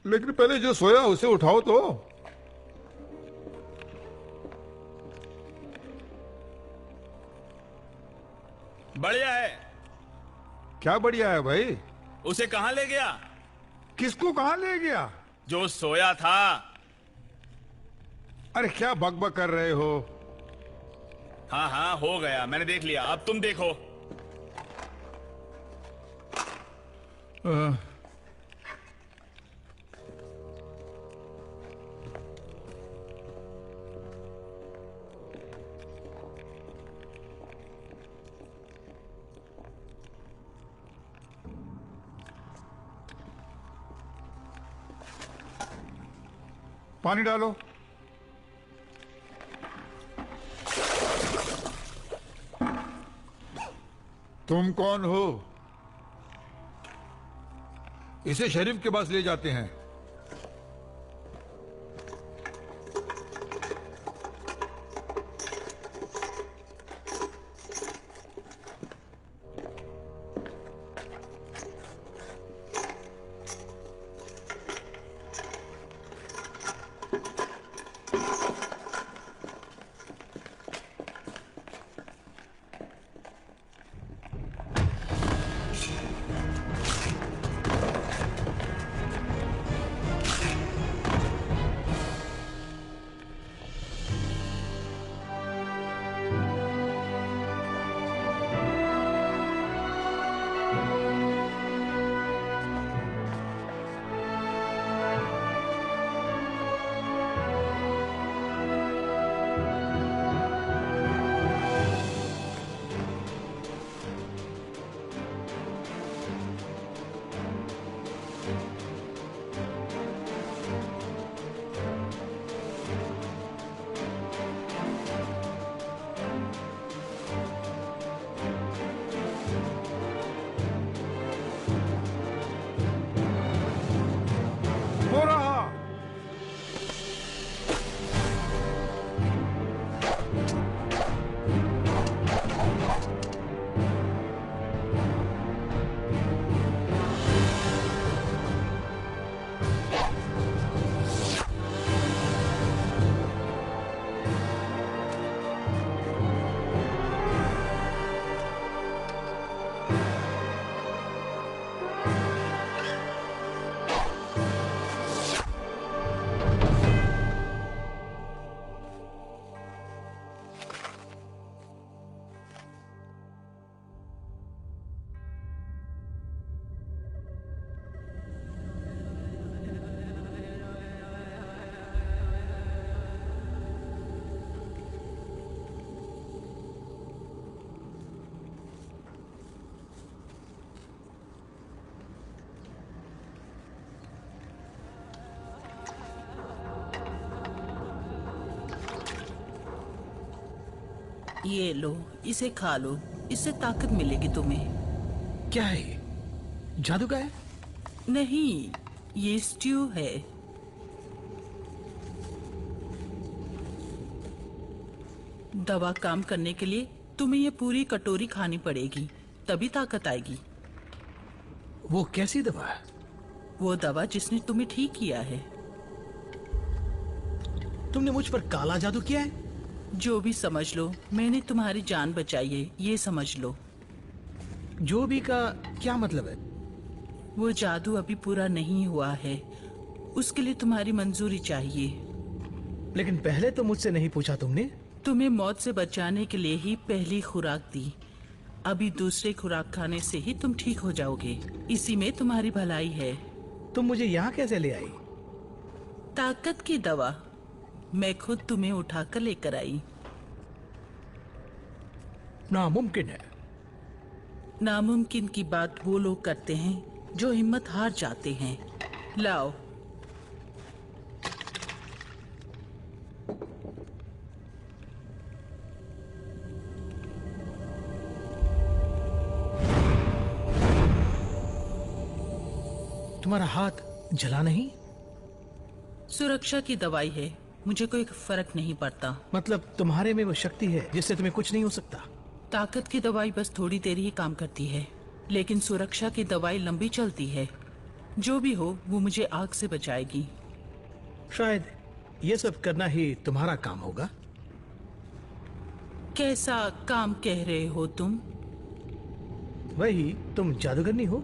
लेकिन पहले जो सोया उसे उठाओ तो। बढ़िया है। क्या बढ़िया है भाई? उसे कहां ले गया? किसको कहां ले गया? जो सोया था। अरे क्या बकबक कर रहे हो? हाँ हाँ, हो गया, मैंने देख लिया। अब तुम देखो। पानी डालो। तुम कौन हो? इसे शरीफ के पास ले जाते हैं। ये लो, इसे खा लो, इससे ताकत मिलेगी तुम्हें। क्या है ये? जादू का है? नहीं, ये स्ट्यू है। दवा काम करने के लिए तुम्हें ये पूरी कटोरी खानी पड़ेगी, तभी ताकत आएगी। वो कैसी दवा है? वो दवा जिसने तुम्हें ठीक किया है। तुमने मुझ पर काला जादू किया है? जो भी समझ लो, मैंने तुम्हारी जान बचाई है, ये समझ लो। जो भी का क्या मतलब है? वो जादू अभी पूरा नहीं हुआ है, उसके लिए तुम्हारी मंजूरी चाहिए। लेकिन पहले तो मुझसे नहीं पूछा तुमने। तुम्हें मौत से बचाने के लिए ही पहली खुराक दी, अभी दूसरे खुराक खाने से ही तुम ठीक हो जाओगे। इसी में तुम्हारी भलाई है। तुम मुझे यहाँ कैसे ले आई? ताकत की दवा मैं खुद तुम्हें उठाकर लेकर आई। नामुमकिन है। नामुमकिन की बात वो लोग करते हैं जो हिम्मत हार जाते हैं। लाओ। तुम्हारा हाथ जला नहीं? सुरक्षा की दवाई है, मुझे कोई फर्क नहीं पड़ता। मतलब तुम्हारे में वो शक्ति है जिससे तुम्हें कुछ नहीं हो सकता? ताकत की दवाई बस थोड़ी देर ही काम करती है, लेकिन सुरक्षा की दवाई लंबी चलती है। जो भी हो, वो मुझे आग से बचाएगी। शायद ये सब करना ही तुम्हारा काम होगा। कैसा काम कह रहे हो तुम? वही, तुम जादूगरनी हो।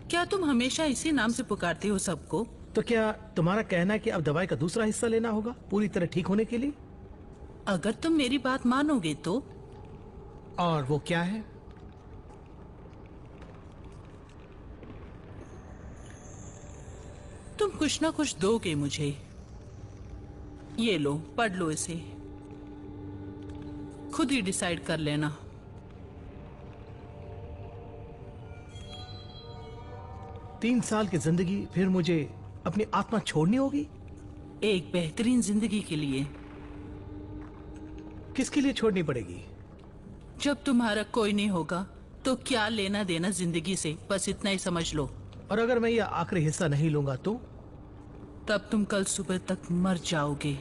क्या तुम हमेशा इसी नाम से पुकारते हो सबको? तो क्या तुम्हारा कहना है कि अब दवाई का दूसरा हिस्सा लेना होगा पूरी तरह ठीक होने के लिए? अगर तुम मेरी बात मानोगे तो। और वो क्या है? तुम कुछ ना कुछ दोगे मुझे। ये लो, पढ़ लो इसे, खुद ही डिसाइड कर लेना। तीन साल की जिंदगी, फिर मुझे अपनी आत्मा छोड़नी होगी? एक बेहतरीन जिंदगी के लिए। किसके लिए छोड़नी पड़ेगी? जब तुम्हारा कोई नहीं होगा तो क्या लेना देना जिंदगी से, बस इतना ही समझ लो। और अगर मैं यह आखिरी हिस्सा नहीं लूंगा तो? तब तुम कल सुबह तक मर जाओगे,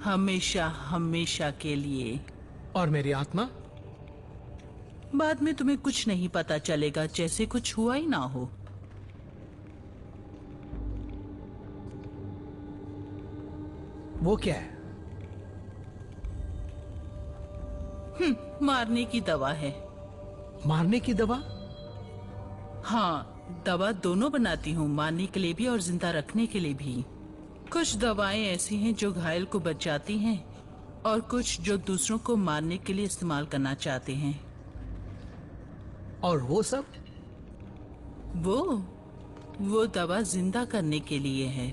हमेशा हमेशा के लिए। और मेरी आत्मा? बाद में तुम्हें कुछ नहीं पता चलेगा, जैसे कुछ हुआ ही ना हो। वो क्या है? मारने की दवा है। मारने की दवा? हाँ, दवा दोनों बनाती हूँ, मारने के लिए भी और जिंदा रखने के लिए भी। कुछ दवाएं ऐसी हैं जो घायल को बचाती हैं और कुछ जो दूसरों को मारने के लिए इस्तेमाल करना चाहते हैं। और वो सब? वो दवा जिंदा करने के लिए है।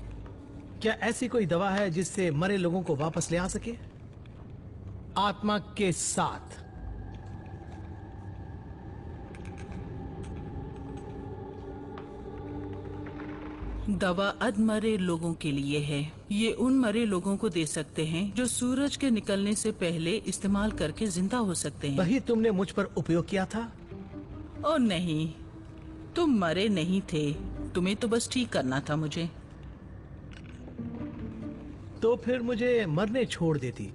क्या ऐसी कोई दवा है जिससे मरे लोगों को वापस ले आ सके, आत्मा के साथ? दवा अधमरे लोगों के लिए है। ये उन मरे लोगों को दे सकते हैं जो सूरज के निकलने से पहले इस्तेमाल करके जिंदा हो सकते हैं। वही तुमने मुझ पर उपयोग किया था? ओ नहीं, तुम मरे नहीं थे, तुम्हें तो बस ठीक करना था मुझे। तो फिर मुझे मरने छोड़ देती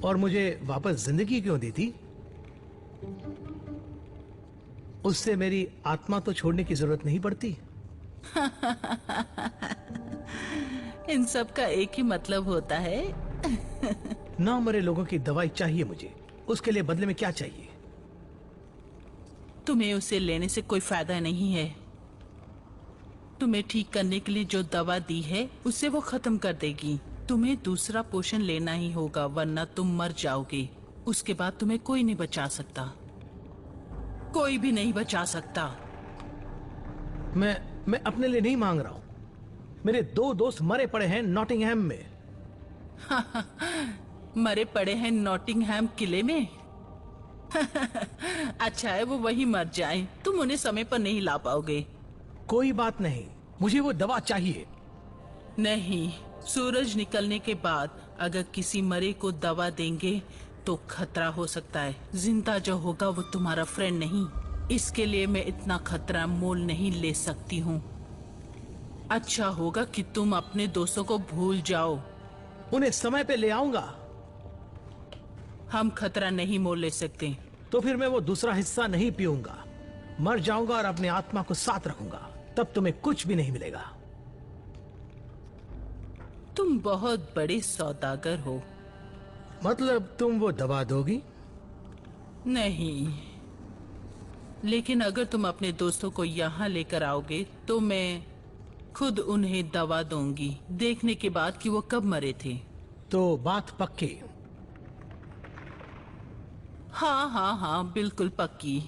और मुझे वापस जिंदगी क्यों देती? उससे मेरी आत्मा तो छोड़ने की जरूरत नहीं पड़ती। इन सब का एक ही मतलब होता है। ना मरे लोगों की दवाई चाहिए मुझे। उसके लिए बदले में क्या चाहिए? तुम्हें उसे लेने से कोई फायदा नहीं है। तुम्हें ठीक करने के लिए जो दवा दी है उसे वो खत्म कर देगी। तुम्हें दूसरा पोषण लेना ही होगा, वरना तुम मर जाओगे। उसके बाद तुम्हें कोई नहीं बचा सकता, कोई भी नहीं बचा सकता। मैं अपने लिए नहीं मांग रहा हूं। मेरे 2 दोस्त मरे पड़े हैं नॉटिंघम में। मरे पड़े हैं नॉटिंघम किले में? अच्छा है वो वही मर जाएं, तुम उन्हें समय पर नहीं ला पाओगे। कोई बात नहीं, मुझे वो दवा चाहिए। नहीं, सूरज निकलने के बाद अगर किसी मरे को दवा देंगे तो खतरा हो सकता है। जिंदा जो होगा वो तुम्हारा फ्रेंड नहीं। इसके लिए मैं इतना खतरा मोल नहीं ले सकती हूँ। अच्छा होगा कि तुम अपने दोस्तों को भूल जाओ। उन्हें समय पे ले आऊंगा। हम खतरा नहीं मोल ले सकते। तो फिर मैं वो दूसरा हिस्सा नहीं पीऊंगा, मर जाऊंगा और अपने आत्मा को साथ रखूंगा। तब तुम्हें कुछ भी नहीं मिलेगा। तुम बहुत बड़े सौदागर हो। मतलब तुम वो दवा दोगी? नहीं, लेकिन अगर तुम अपने दोस्तों को यहाँ लेकर आओगे तो मैं खुद उन्हें दवा दूंगी, देखने के बाद कि वो कब मरे थे। तो बात पक्की? हाँ हाँ हाँ, बिल्कुल पक्की।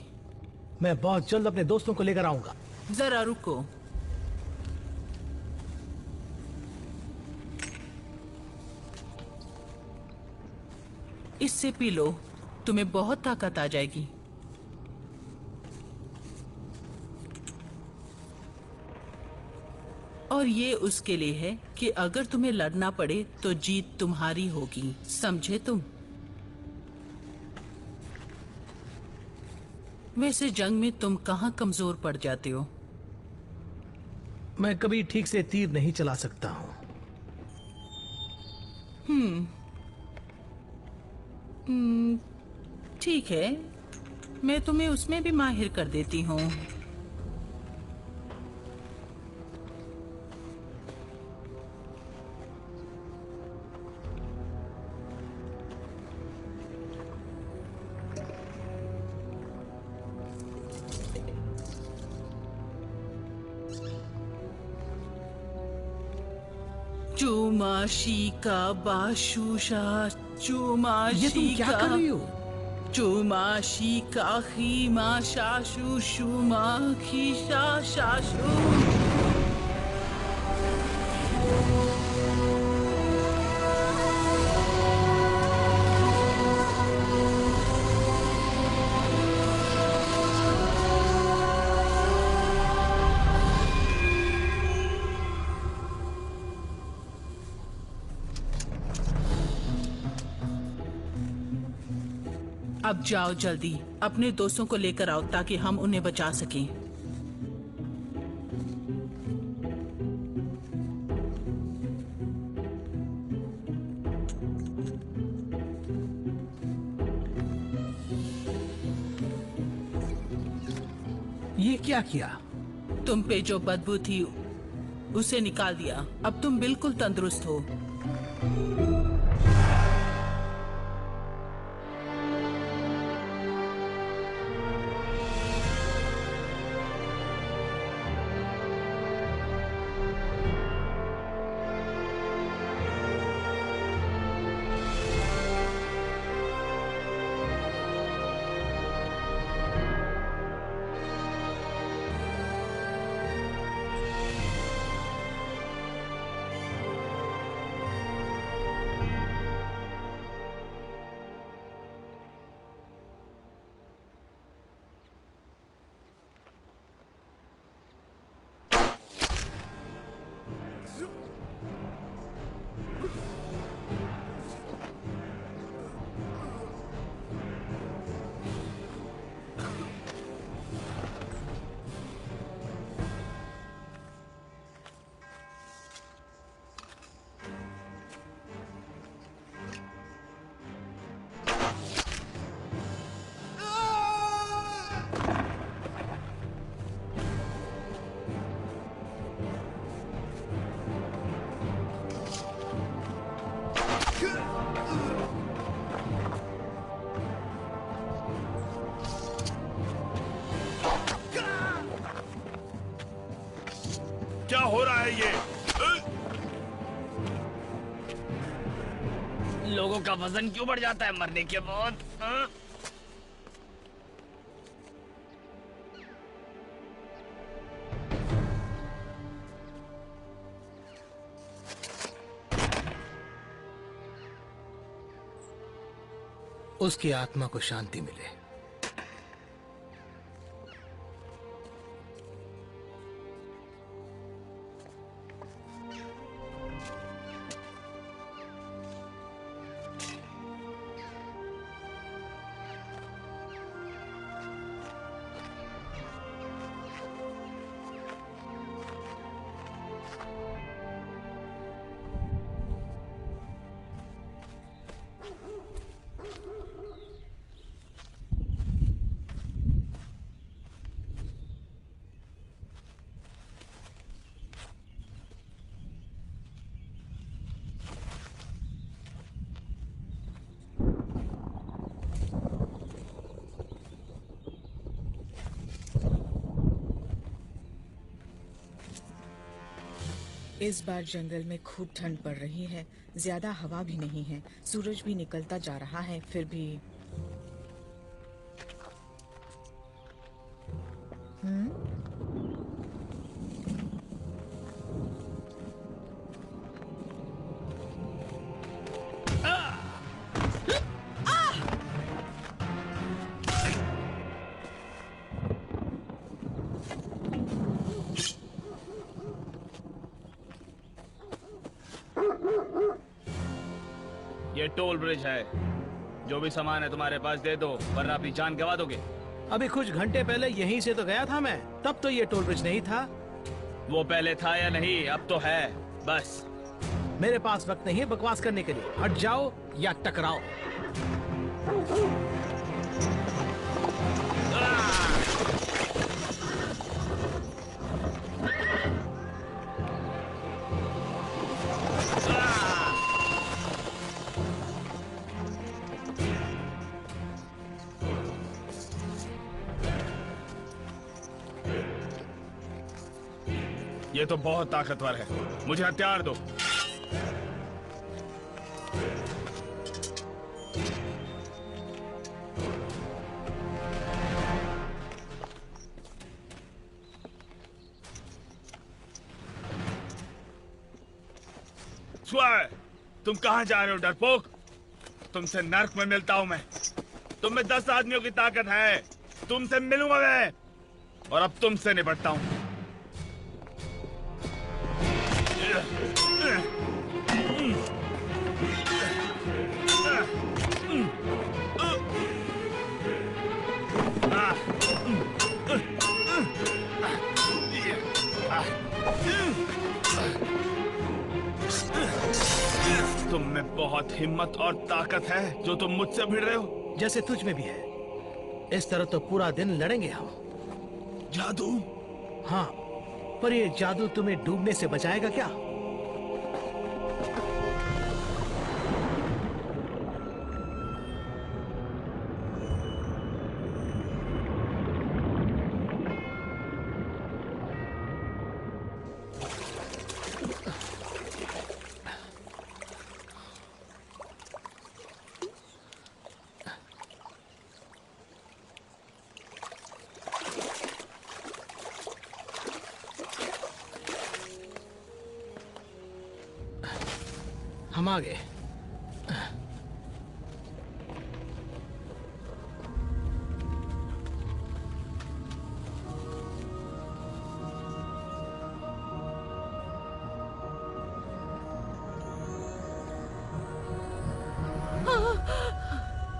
मैं बहुत जल्द अपने दोस्तों को लेकर आऊंगा। जरा रुको। इससे पी लो, तुम्हें बहुत ताकत आ जाएगी। और ये उसके लिए है कि अगर तुम्हें लड़ना पड़े तो जीत तुम्हारी होगी, समझे तुम? वैसे जंग में तुम कहाँ कमजोर पड़ जाते हो? मैं कभी ठीक से तीर नहीं चला सकता हूँ। ठीक है, मैं तुम्हें उसमें भी माहिर कर देती हूँ। चुमाशिका बाशुषा ये तुम क्या कर रही हो? चुमाशिका खीमा शाशु शुमा खीशा शाशु। अब जाओ जल्दी, अपने दोस्तों को लेकर आओ ताकि हम उन्हें बचा सकें। ये क्या किया? तुम पे जो बदबू थी उसे निकाल दिया। अब तुम बिल्कुल तंदुरुस्त हो। क्या हो रहा है ये? लोगों का वजन क्यों बढ़ जाता है मरने के बाद? हाँ? उसकी आत्मा को शांति मिले। इस बार जंगल में खूब ठंड पड़ रही है, ज्यादा हवा भी नहीं है, सूरज भी निकलता जा रहा है, फिर भी ये टोल ब्रिज है। जो भी सामान है तुम्हारे पास दे दो, वरना अपनी जान गवा दोगे। अभी कुछ घंटे पहले यहीं से तो गया था मैं, तब तो ये टोल ब्रिज नहीं था। वो पहले था या नहीं, अब तो है। बस मेरे पास वक्त नहीं है बकवास करने के लिए। हट जाओ या टकराओ। ये तो बहुत ताकतवर है, मुझे हथियार दो। स्वय, तुम कहां जा रहे हो डरपोक? तुमसे नर्क में मिलता हूं मैं। तुम में 10 आदमियों की ताकत है, तुमसे मिलूंगा मैं, और अब तुमसे निपटता हूं। तुम में बहुत हिम्मत और ताकत है जो तुम मुझसे भिड़ रहे हो। जैसे तुझ में भी है। इस तरह तो पूरा दिन लड़ेंगे हम। जादू? हाँ, पर ये जादू तुम्हें डूबने से बचाएगा क्या? हम आ गए।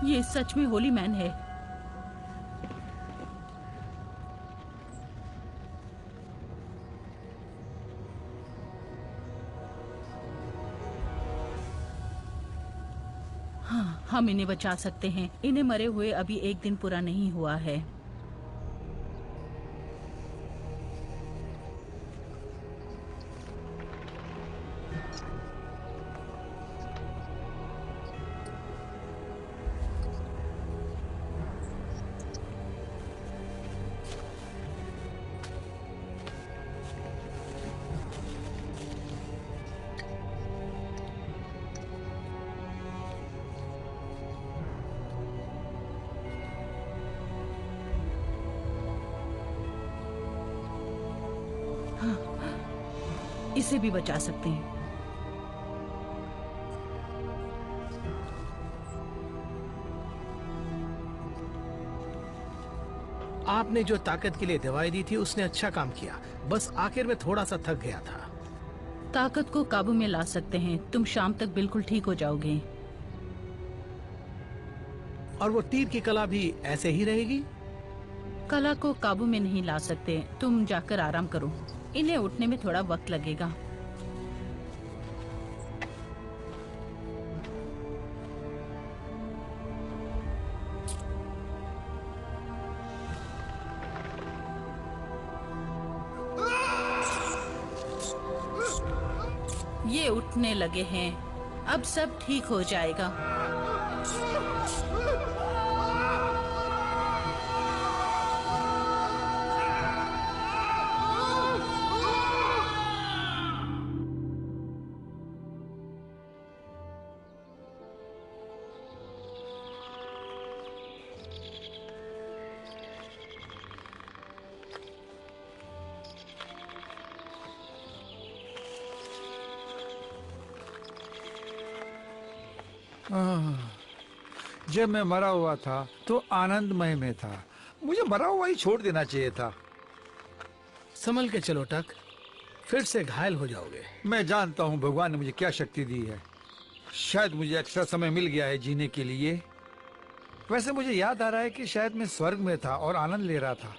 ये सच में होली मैन है। हाँ, हम इन्हें बचा सकते हैं। इन्हें मरे हुए अभी एक दिन पूरा नहीं हुआ है। इसे भी बचा सकते हैं। आपने जो ताकत के लिए दवाई दी थी उसने अच्छा काम किया। बस आखिर में थोड़ा सा थक गया था। ताकत को काबू में ला सकते हैं। तुम शाम तक बिल्कुल ठीक हो जाओगे। और वो तीर की कला भी ऐसे ही रहेगी? कला को काबू में नहीं ला सकते। तुम जाकर आराम करो। इन्हें उठने में थोड़ा वक्त लगेगा। ये उठने लगे हैं। अब सब ठीक हो जाएगा। जब मैं मरा हुआ था तो आनंदमय में था। मुझे मरा हुआ ही छोड़ देना चाहिए था। संभल के चलो टक, फिर से घायल हो जाओगे। मैं जानता हूँ भगवान ने मुझे क्या शक्ति दी है। शायद मुझे एक्स्ट्रा समय मिल गया है जीने के लिए। वैसे मुझे याद आ रहा है कि शायद मैं स्वर्ग में था और आनंद ले रहा था।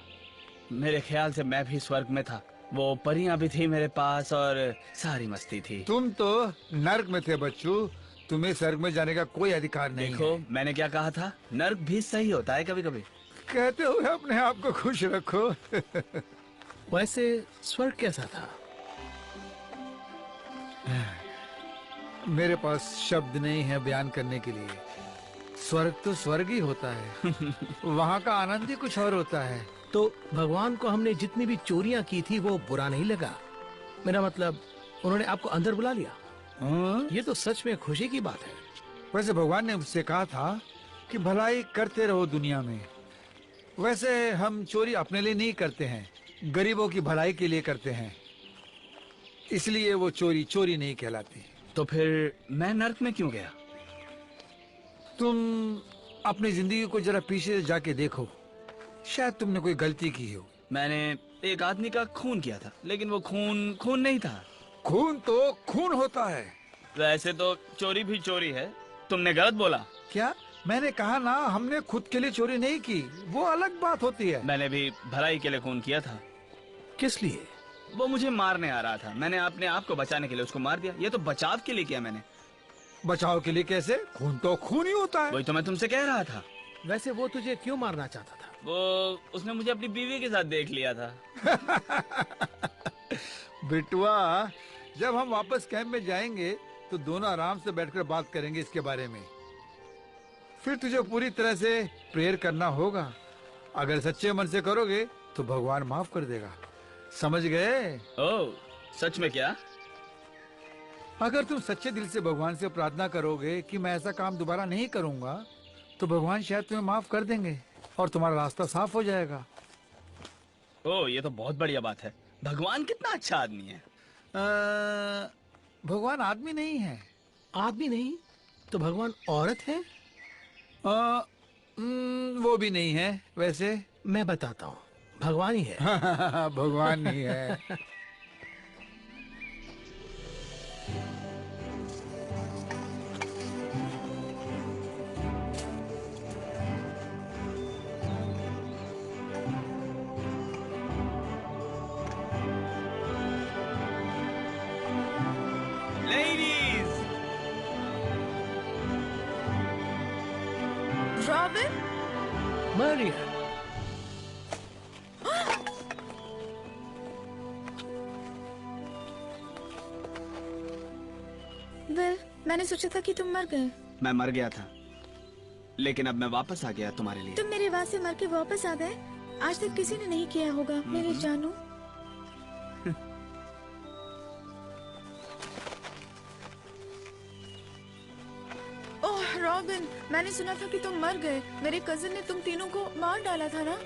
मेरे ख्याल से मैं भी स्वर्ग में था। वो परियां भी थी मेरे पास और सारी मस्ती थी। तुम तो नर्क में थे बच्चू। तुम्हें स्वर्ग में जाने का कोई अधिकार नहीं देखो है। मैंने क्या कहा था, नर्क भी सही होता है कभी कभी। कहते हुए अपने आप को खुश रखो। वैसे स्वर्ग कैसा था? मेरे पास शब्द नहीं है बयान करने के लिए। स्वर्ग तो स्वर्ग ही होता है। वहाँ का आनंद ही कुछ और होता है। तो भगवान को हमने जितनी भी चोरियां की थी वो बुरा नहीं लगा? मेरा मतलब उन्होंने आपको अंदर बुला लिया। ये तो सच में खुशी की बात है। वैसे भगवान ने मुझसे कहा था कि भलाई करते रहो दुनिया में। वैसे हम चोरी अपने लिए नहीं करते हैं, गरीबों की भलाई के लिए करते हैं। इसलिए वो चोरी चोरी नहीं कहलाती। तो फिर मैं नर्क में क्यों गया? तुम अपनी जिंदगी को जरा पीछे जाके देखो। शायद तुमने कोई गलती की हो। मैंने एक आदमी का खून किया था, लेकिन वो खून खून नहीं था। खून तो खून होता है। वैसे तो चोरी भी चोरी है। तुमने गलत बोला। क्या? मैंने कहा ना, हमने खुद के लिए चोरी नहीं की, वो अलग बात होती है। मैंने भी भलाई के लिए खून किया था। किस लिए? वो मुझे मारने आ रहा था। मैंने अपने आप को बचाने के लिए उसको मार दिया। ये तो बचाव के लिए किया मैंने। बचाव के लिए कैसे? खून तो खून ही होता है। वही तो मैं तुमसे कह रहा था। वैसे वो तुझे क्यों मारना चाहता था? वो उसने मुझे अपनी बीवी के साथ देख लिया था। बिटुआ, जब हम वापस कैंप में जाएंगे तो दोनों आराम से बैठकर बात करेंगे इसके बारे में। फिर तुझे पूरी तरह से प्रेयर करना होगा। अगर सच्चे मन से करोगे तो भगवान माफ कर देगा। समझ गए? ओह, सच में क्या? अगर तुम सच्चे दिल से भगवान से प्रार्थना करोगे कि मैं ऐसा काम दोबारा नहीं करूंगा, तो भगवान शायद तुम्हें माफ कर देंगे और तुम्हारा रास्ता साफ हो जाएगा। ओह, ये तो बहुत बढ़िया बात है। भगवान कितना अच्छा आदमी है। भगवान आदमी नहीं है। आदमी नहीं तो भगवान औरत है? वो भी नहीं है। वैसे मैं बताता हूँ, भगवान ही है। भगवान नहीं है। Ladies! रॉबिन, मरिया, वेल, मैंने सोचा था कि तुम मर गए। मैं मर गया था, लेकिन अब मैं वापस आ गया तुम्हारे लिए। तुम मेरे वहां से मर के वापस आ गए। आज तक किसी ने नहीं किया होगा मेरे जानू। ओह रॉबिन, मैंने सुना था कि तुम मर गए। मेरे कजिन ने तुम तीनों को मार डाला था ना?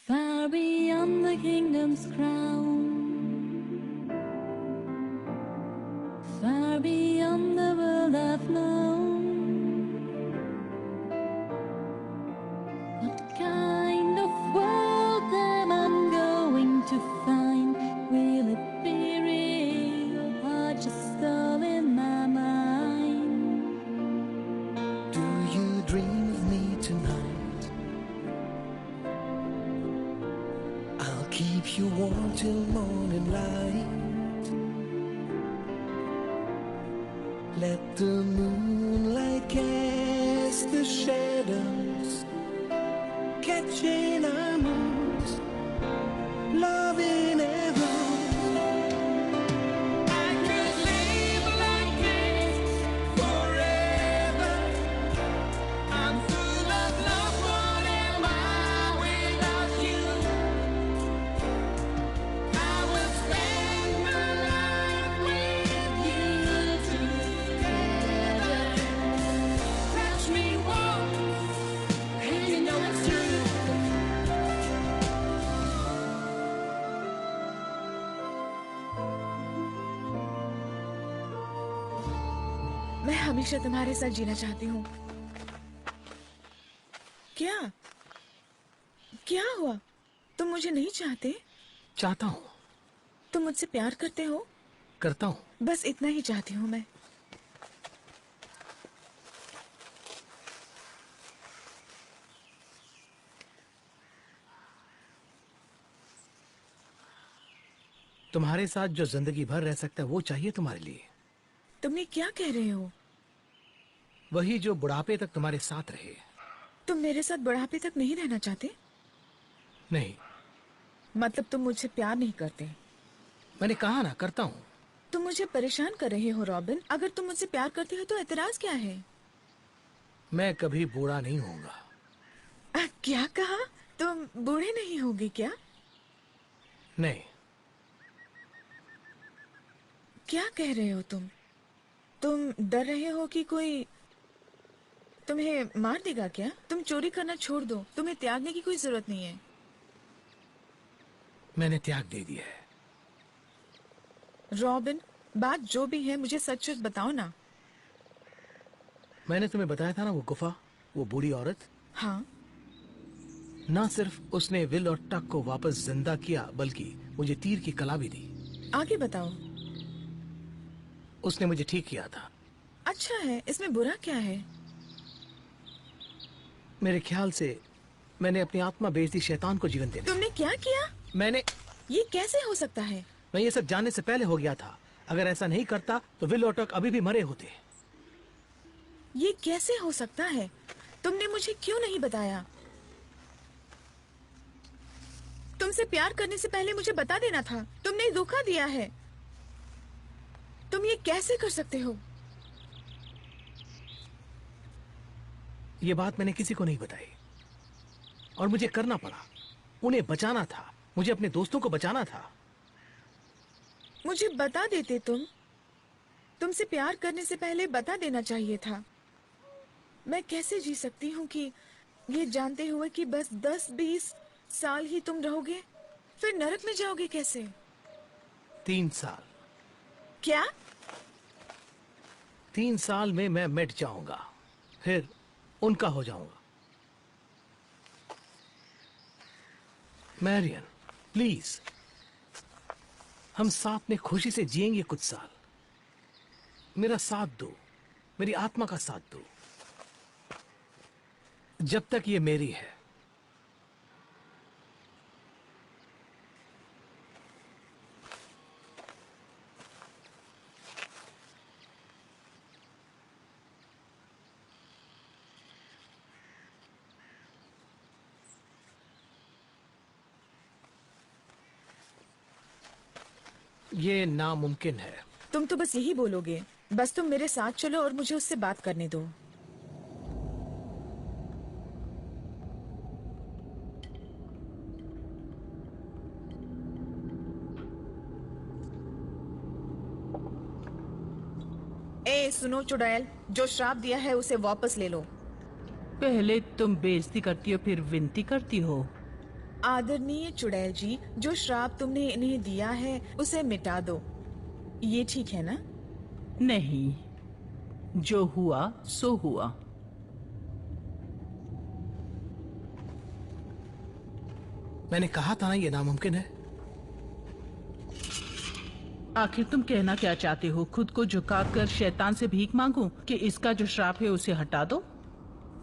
Far beyond the kingdom's crown, far beyond the world I've known. What kind of world am I going to find? Will it be real or just all in my mind? Do you dream of me tonight? I'll keep you warm till morning light. Let the moonlight cast the shadows, catching our moods, loving ever. I could live like this forever. I'm full of love. What am I without you? I will spend my life with you together. Touch me once, and you know it's true. हमेशा तुम्हारे साथ जीना चाहती हूँ। क्या क्या हुआ? तुम मुझे नहीं चाहते? चाहता हूँ, तुम मुझसे प्यार करते हो? करता हूँ। बस इतना ही चाहती हूँ मैं। तुम्हारे साथ जो जिंदगी भर रह सकता है वो चाहिए तुम्हारे लिए। तुमने क्या कह रहे हो? वही जो बुढ़ापे तक तुम्हारे साथ रहे। तुम मेरे साथ बुढ़ापे तक नहीं रहना चाहते? नहीं, मतलब तुम मुझसे प्यार नहीं करते? मैंने कहा ना, करता हूँ। तुम मुझे परेशान कर रहे हो रॉबिन। अगर तुम मुझसे प्यार करते हो तो एतराज क्या है? मैं कभी बूढ़ा नहीं होऊंगा। क्या कहा? तुम बूढ़े नहीं होगे क्या? नहीं। क्या कह रहे हो तुम? तुम डर रहे हो कि कोई तुम्हें मार देगा क्या? तुम चोरी करना छोड़ दो, तुम्हें त्यागने की कोई जरूरत नहीं है। मैंने त्याग दे दिया है। रॉबिन, बात जो भी है मुझे सच सच बताओ ना। मैंने तुम्हें बताया था ना, वो गुफा, वो बूढ़ी औरत। हाँ। ना सिर्फ उसने विल और टक को वापस जिंदा किया, बल्कि मुझे तीर की कला भी दी। आगे बताओ। उसने मुझे ठीक किया था। अच्छा है, इसमें बुरा क्या है? मेरे ख्याल से मैंने अपनी आत्मा बेच दी शैतान को जीवन देने। तुमने क्या किया? मैंने ये कैसे हो सकता है? मैं ये सब जानने से पहले हो गया था। अगर ऐसा नहीं करता तो विल और टक अभी भी मरे होते। ये कैसे हो सकता है? तुमने मुझे क्यों नहीं बताया? तुमसे प्यार करने से पहले मुझे बता देना था। तुमने धोखा दिया है। तुम ये कैसे कर सकते हो? ये बात मैंने किसी को नहीं बताई और मुझे करना पड़ा। उन्हें बचाना था, मुझे अपने दोस्तों को बचाना था। मुझे बता देते तुम। तुमसे प्यार करने से पहले बता देना चाहिए था। मैं कैसे जी सकती हूँ कि ये जानते हुए कि बस 10-20 साल ही तुम रहोगे, फिर नरक में जाओगे कैसे? 3 साल। क्या? 3 साल में मैं मिट जाऊंगा, फिर उनका हो जाऊंगा। मैरियन, प्लीज, हम साथ में खुशी से जिएंगे कुछ साल। मेरा साथ दो, मेरी आत्मा का साथ दो, जब तक ये मेरी है। ये नामुमकिन है। तुम तो बस यही बोलोगे। बस तुम मेरे साथ चलो और मुझे उससे बात करने दो। ए सुनो चुड़ैल, जो श्राप दिया है उसे वापस ले लो। पहले तुम बेइज्जती करती हो, फिर विनती करती हो। आदरणीय चुड़ैल जी, जो श्राप तुमने इन्हें दिया है उसे मिटा दो। ये ठीक है ना? नहीं, जो हुआ सो हुआ। मैंने कहा था ना, ये नामुमकिन है। आखिर तुम कहना क्या चाहते हो? खुद को झुकाकर शैतान से भीख मांगूं कि इसका जो श्राप है उसे हटा दो?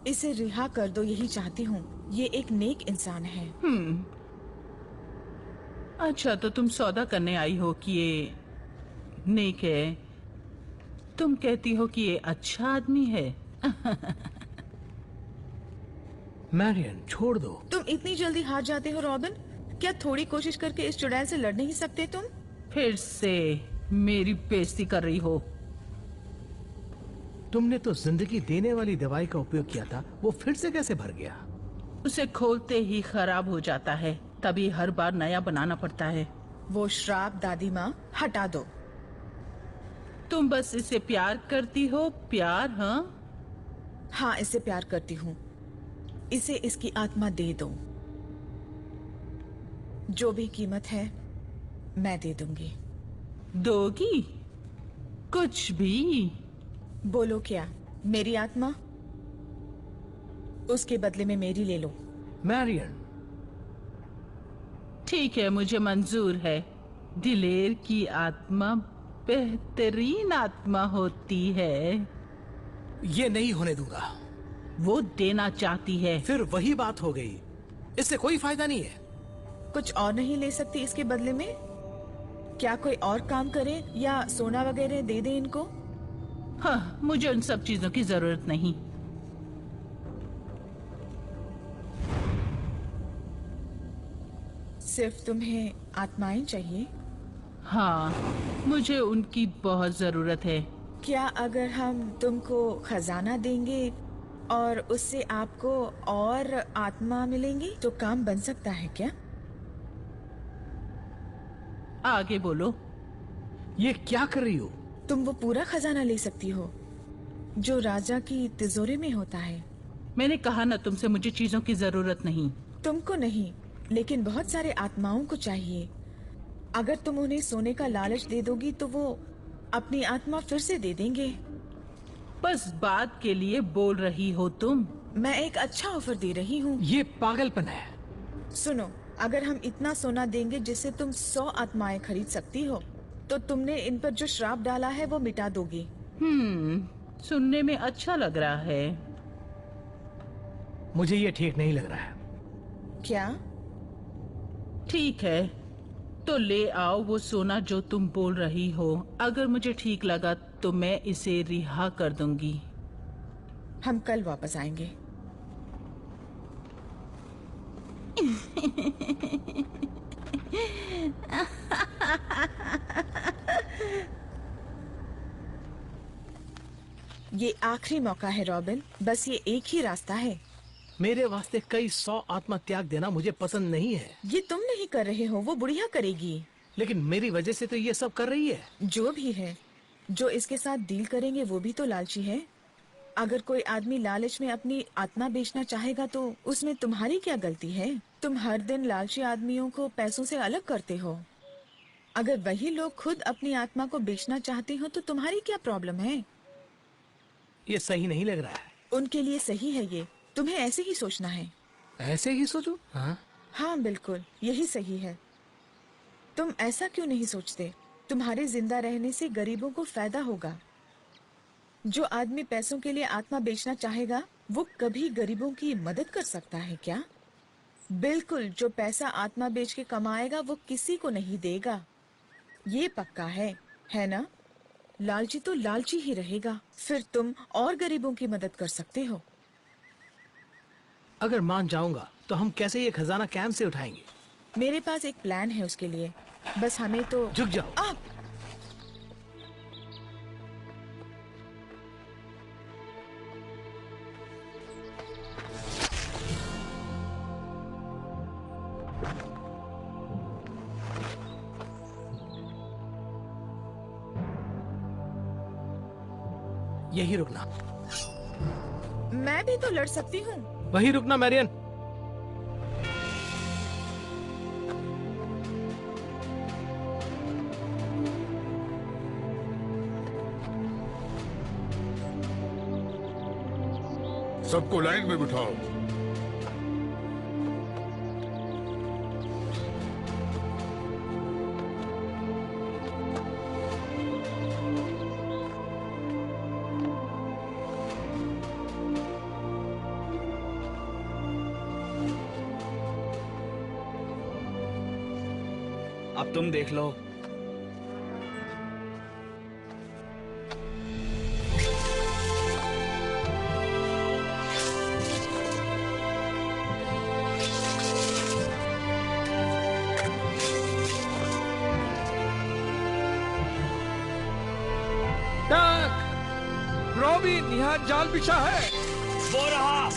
इसे रिहा कर दो, यही चाहती हूँ। ये एक नेक इंसान है। अच्छा, तो तुम सौदा करने आई हो कि ये नेक है। तुम कहती हो कि ये अच्छा आदमी है। मैरियन, छोड़ दो। तुम इतनी जल्दी हार जाते हो रॉबिन? क्या थोड़ी कोशिश करके इस चुड़ैल से लड़ नहीं सकते तुम? फिर से मेरी बेइज्जती कर रही हो। तुमने तो जिंदगी देने वाली दवाई का उपयोग किया था, वो फिर से कैसे भर गया? उसे खोलते ही खराब हो जाता है, तभी हर बार नया बनाना पड़ता है। वो श्राप दादी माँ हटा दो। तुम बस इसे प्यार करती हो। प्यार? हाँ हाँ, इसे प्यार करती हूँ। इसे इसकी आत्मा दे दो। जो भी कीमत है मैं दे दूंगी। दोगी? कुछ भी? बोलो क्या? मेरी आत्मा? उसके बदले में मेरी ले लो। मैरियन, ठीक है, मुझे मंजूर है। दिलेर की आत्मा बेहतरीन आत्मा होती है। ये नहीं होने दूंगा। वो देना चाहती है। फिर वही बात हो गई, इससे कोई फायदा नहीं है। कुछ और नहीं ले सकती इसके बदले में? क्या कोई और काम करे या सोना वगैरह दे दे इनको? हाँ, मुझे उन सब चीजों की जरूरत नहीं। सिर्फ तुम्हें आत्माएं चाहिए? हाँ, मुझे उनकी बहुत जरूरत है। क्या अगर हम तुमको खजाना देंगे और उससे आपको और आत्मा मिलेंगी तो काम बन सकता है क्या? आगे बोलो। ये क्या कर रही हो? तुम वो पूरा खजाना ले सकती हो जो राजा की तिजोरी में होता है। मैंने कहा ना तुमसे, मुझे चीजों की जरूरत नहीं। तुमको नहीं, लेकिन बहुत सारे आत्माओं को चाहिए। अगर तुम उन्हें सोने का लालच दे दोगी तो वो अपनी आत्मा फिर से दे देंगे। बस बात के लिए बोल रही हो तुम। मैं एक अच्छा ऑफर दे रही हूँ। ये पागलपन है। सुनो, अगर हम इतना सोना देंगे जिससे तुम 100 आत्माएं खरीद सकती हो तो तुमने इन पर जो श्राप डाला है वो मिटा दोगी। सुनने में अच्छा लग रहा है। मुझे ये ठीक नहीं लग रहा है। क्या? ठीक है, तो ले आओ वो सोना जो तुम बोल रही हो। अगर मुझे ठीक लगा तो मैं इसे रिहा कर दूंगी। हम कल वापस आएंगे। ये आखिरी मौका है रॉबिन, बस ये एक ही रास्ता है। मेरे वास्ते कई 100 आत्मा त्याग देना मुझे पसंद नहीं है। ये तुम नहीं कर रहे हो, वो बुढ़िया करेगी। लेकिन मेरी वजह से तो ये सब कर रही है। जो भी है, जो इसके साथ डील करेंगे वो भी तो लालची है। अगर कोई आदमी लालच में अपनी आत्मा बेचना चाहेगा तो उसमें तुम्हारी क्या गलती है? तुम हर दिन लालची आदमियों को पैसों से अलग करते हो। अगर वही लोग खुद अपनी आत्मा को बेचना चाहते हो तो तुम्हारी क्या प्रॉब्लम है? ये सही नहीं लग रहा है। उनके लिए सही है ये, तुम्हें ऐसे ही सोचना है। ऐसे ही सोचो? हाँ, हाँ बिल्कुल, यही सही है। तुम ऐसा क्यों नहीं सोचते? तुम्हारे जिंदा रहने से गरीबों को फायदा होगा। जो आदमी पैसों के लिए आत्मा बेचना चाहेगा वो कभी गरीबों की मदद कर सकता है क्या? बिल्कुल, जो पैसा आत्मा बेच के कमाएगा वो किसी को नहीं देगा। ये पक्का है ना? लालची तो लालची ही रहेगा। फिर तुम और गरीबों की मदद कर सकते हो। अगर मान जाऊंगा तो हम कैसे ये खजाना कैंप से उठाएंगे? मेरे पास एक प्लान है उसके लिए, बस हमें तो झुक जाओ। आप यही रुकना। मैं भी तो लड़ सकती हूँ। वही रुकना मैरियन। सबको लाइन में बिठाओ। अब तुम देख लो। रॉबिन, यहाँ जाल बिछा है। वो रहा।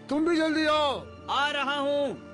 तुम भी जल्दी आओ। आ रहा हूँ।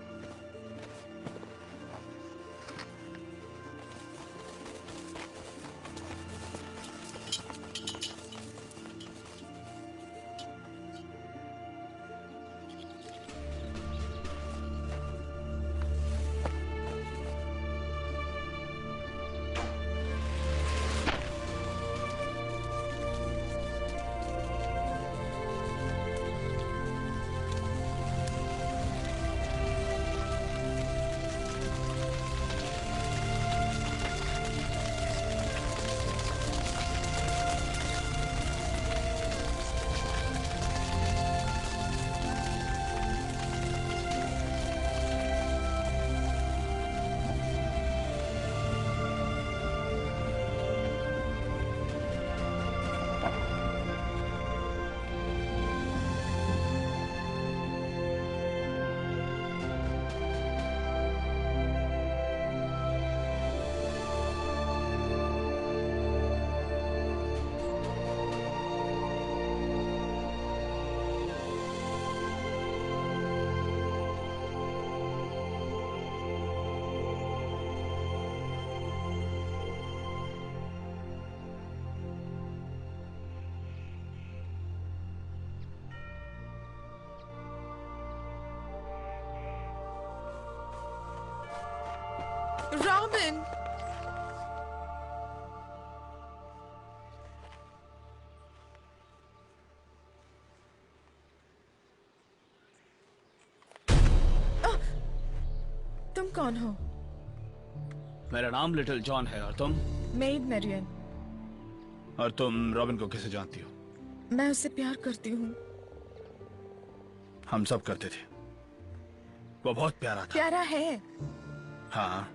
रॉबिन, तुम कौन हो? मेरा नाम लिटिल जॉन है। और तुम? Maid Marian. और तुम रॉबिन को कैसे जानती हो? मैं उससे प्यार करती हूँ। हम सब करते थे। वो बहुत प्यारा था। प्यारा है। हाँ,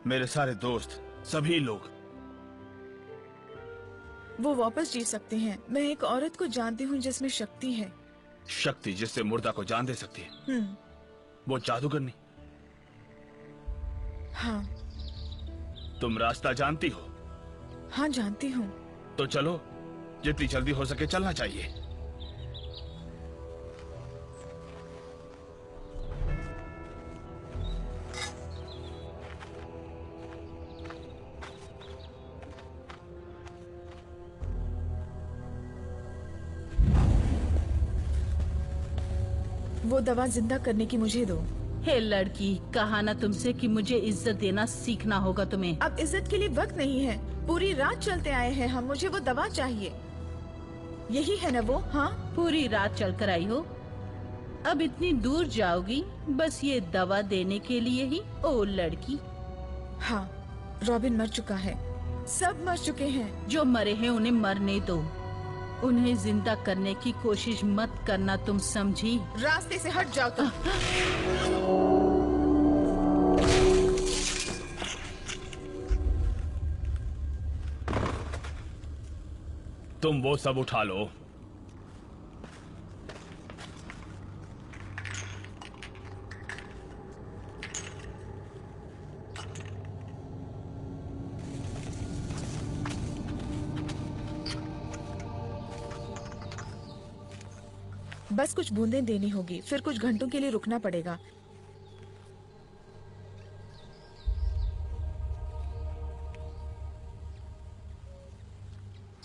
मेरे सारे दोस्त, सभी लोग। वो वापस जी सकते हैं। मैं एक औरत को जानती हूँ जिसमें शक्ति है। शक्ति जिससे मुर्दा को जान दे सकती है। वो जादूगरनी। हाँ। तुम रास्ता जानती हो? हाँ, जानती हूँ। तो चलो, जितनी जल्दी हो सके चलना चाहिए। वो दवा जिंदा करने की मुझे दो। हे लड़की, कहा ना तुमसे कि मुझे इज्जत देना सीखना होगा तुम्हें। अब इज्जत के लिए वक्त नहीं है। पूरी रात चलते आए हैं हम। मुझे वो दवा चाहिए। यही है ना वो? हाँ, पूरी रात चलकर आई हो, अब इतनी दूर जाओगी बस ये दवा देने के लिए ही? ओ लड़की। हाँ, रॉबिन मर चुका है। सब मर चुके हैं। जो मरे हैं उन्हें मरने दो, उन्हें जिंदा करने की कोशिश मत करना, तुम समझी? रास्ते से हट जाओ तुम। तुम वो सब उठा लो। बस कुछ बूंदें देनी होगी, फिर कुछ घंटों के लिए रुकना पड़ेगा।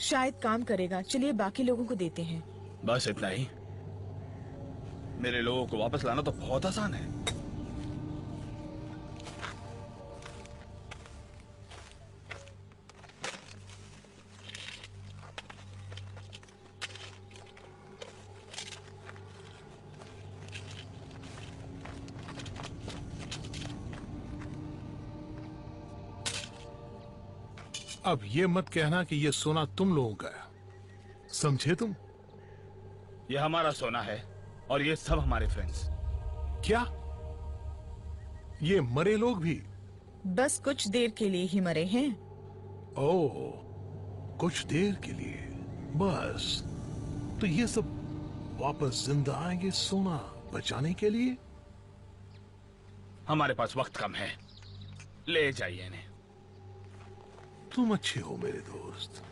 शायद काम करेगा। चलिए बाकी लोगों को देते हैं। बस इतना ही? मेरे लोगों को वापस लाना तो बहुत आसान है। अब ये मत कहना कि ये सोना तुम लोगों का है, समझे तुम? ये हमारा सोना है और ये सब हमारे फ्रेंड्स। क्या ये मरे लोग भी? बस कुछ देर के लिए ही मरे हैं। ओह, कुछ देर के लिए बस? तो ये सब वापस जिंदा आएंगे सोना बचाने के लिए? हमारे पास वक्त कम है, ले जाइए इन्हें। तुम अच्छे हो मेरे दोस्त।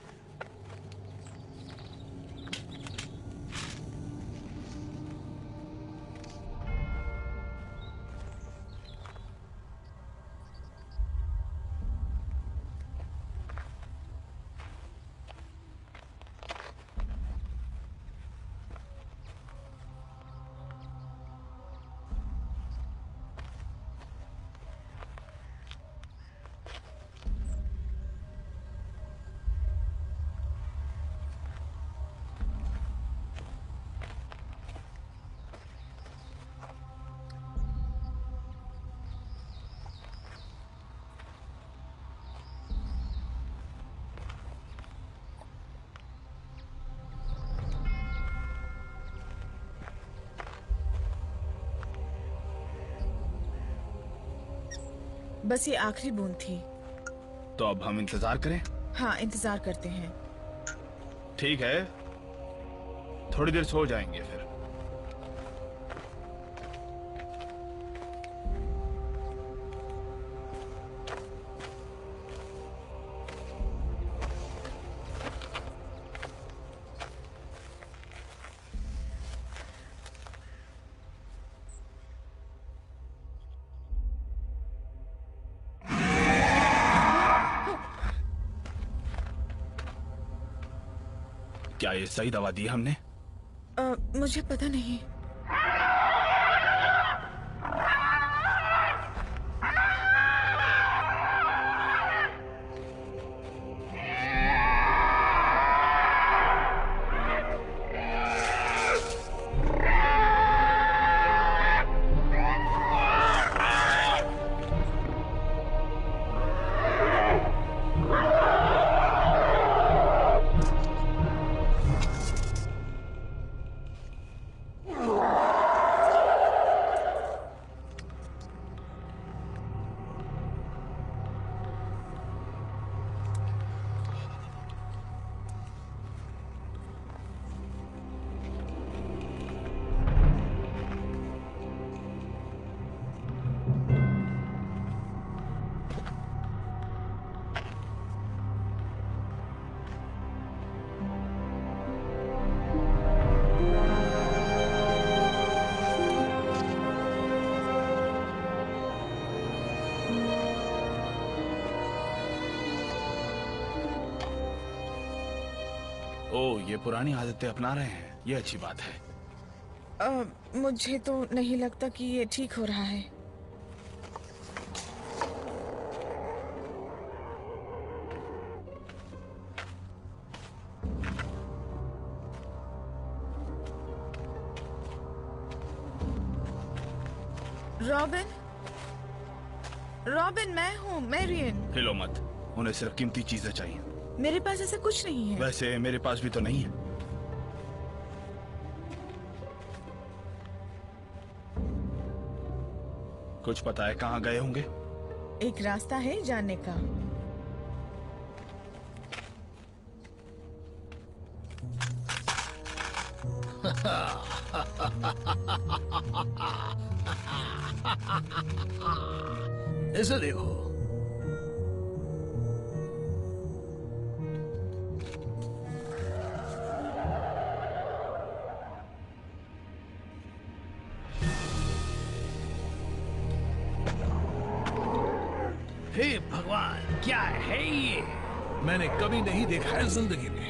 बस ये आखिरी बूंद थी। तो अब हम इंतजार करें? हाँ, इंतजार करते हैं। ठीक है, थोड़ी देर सो जाएंगे फिर। क्या ये सही दवा दी हमने? मुझे पता नहीं। ये पुरानी आदतें अपना रहे हैं, ये अच्छी बात है। मुझे तो नहीं लगता कि ये ठीक हो रहा है। रॉबिन, रॉबिन, मैं हूँ, मैरियन। हिलो मत, उन्हें सिर्फ कीमती चीजें चाहिए। मेरे पास ऐसा कुछ नहीं है। वैसे मेरे पास भी तो नहीं है। कुछ पता है कहाँ गए होंगे? एक रास्ता है जानने का। इसे देखो। हे भगवान, क्या है ये? मैंने कभी नहीं देखा है जिंदगी में।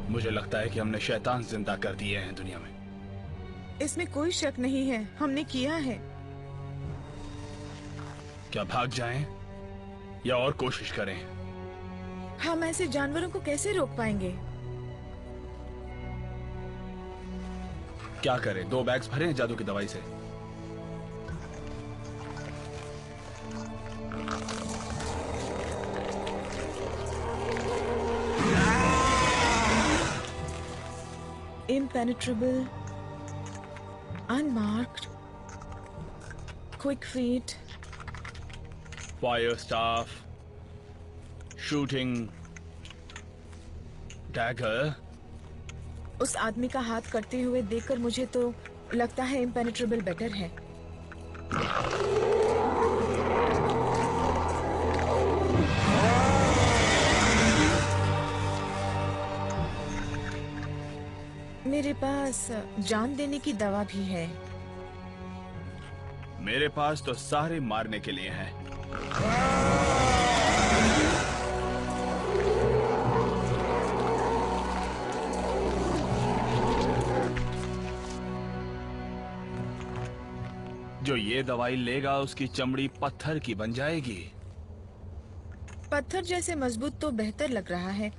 मुझे लगता है कि हमने शैतान जिंदा कर दिए हैं दुनिया में। इसमें कोई शक नहीं है, हमने किया है। क्या भाग जाएं या और कोशिश करें? हम ऐसे जानवरों को कैसे रोक पाएंगे? क्या करें? 2 बैग्स भरे हैं जादू की दवाई से। Impenetrable, unmarked, quick feet, Fire staff, shooting dagger. उस आदमी का हाथ करते हुए देखकर मुझे तो लगता है impenetrable बेटर है। मेरे पास जान देने की दवा भी है। मेरे पास तो सारे मारने के लिए हैं। जो ये दवाई लेगा उसकी चमड़ी पत्थर की बन जाएगी। पत्थर जैसे मजबूत तो बेहतर लग रहा है।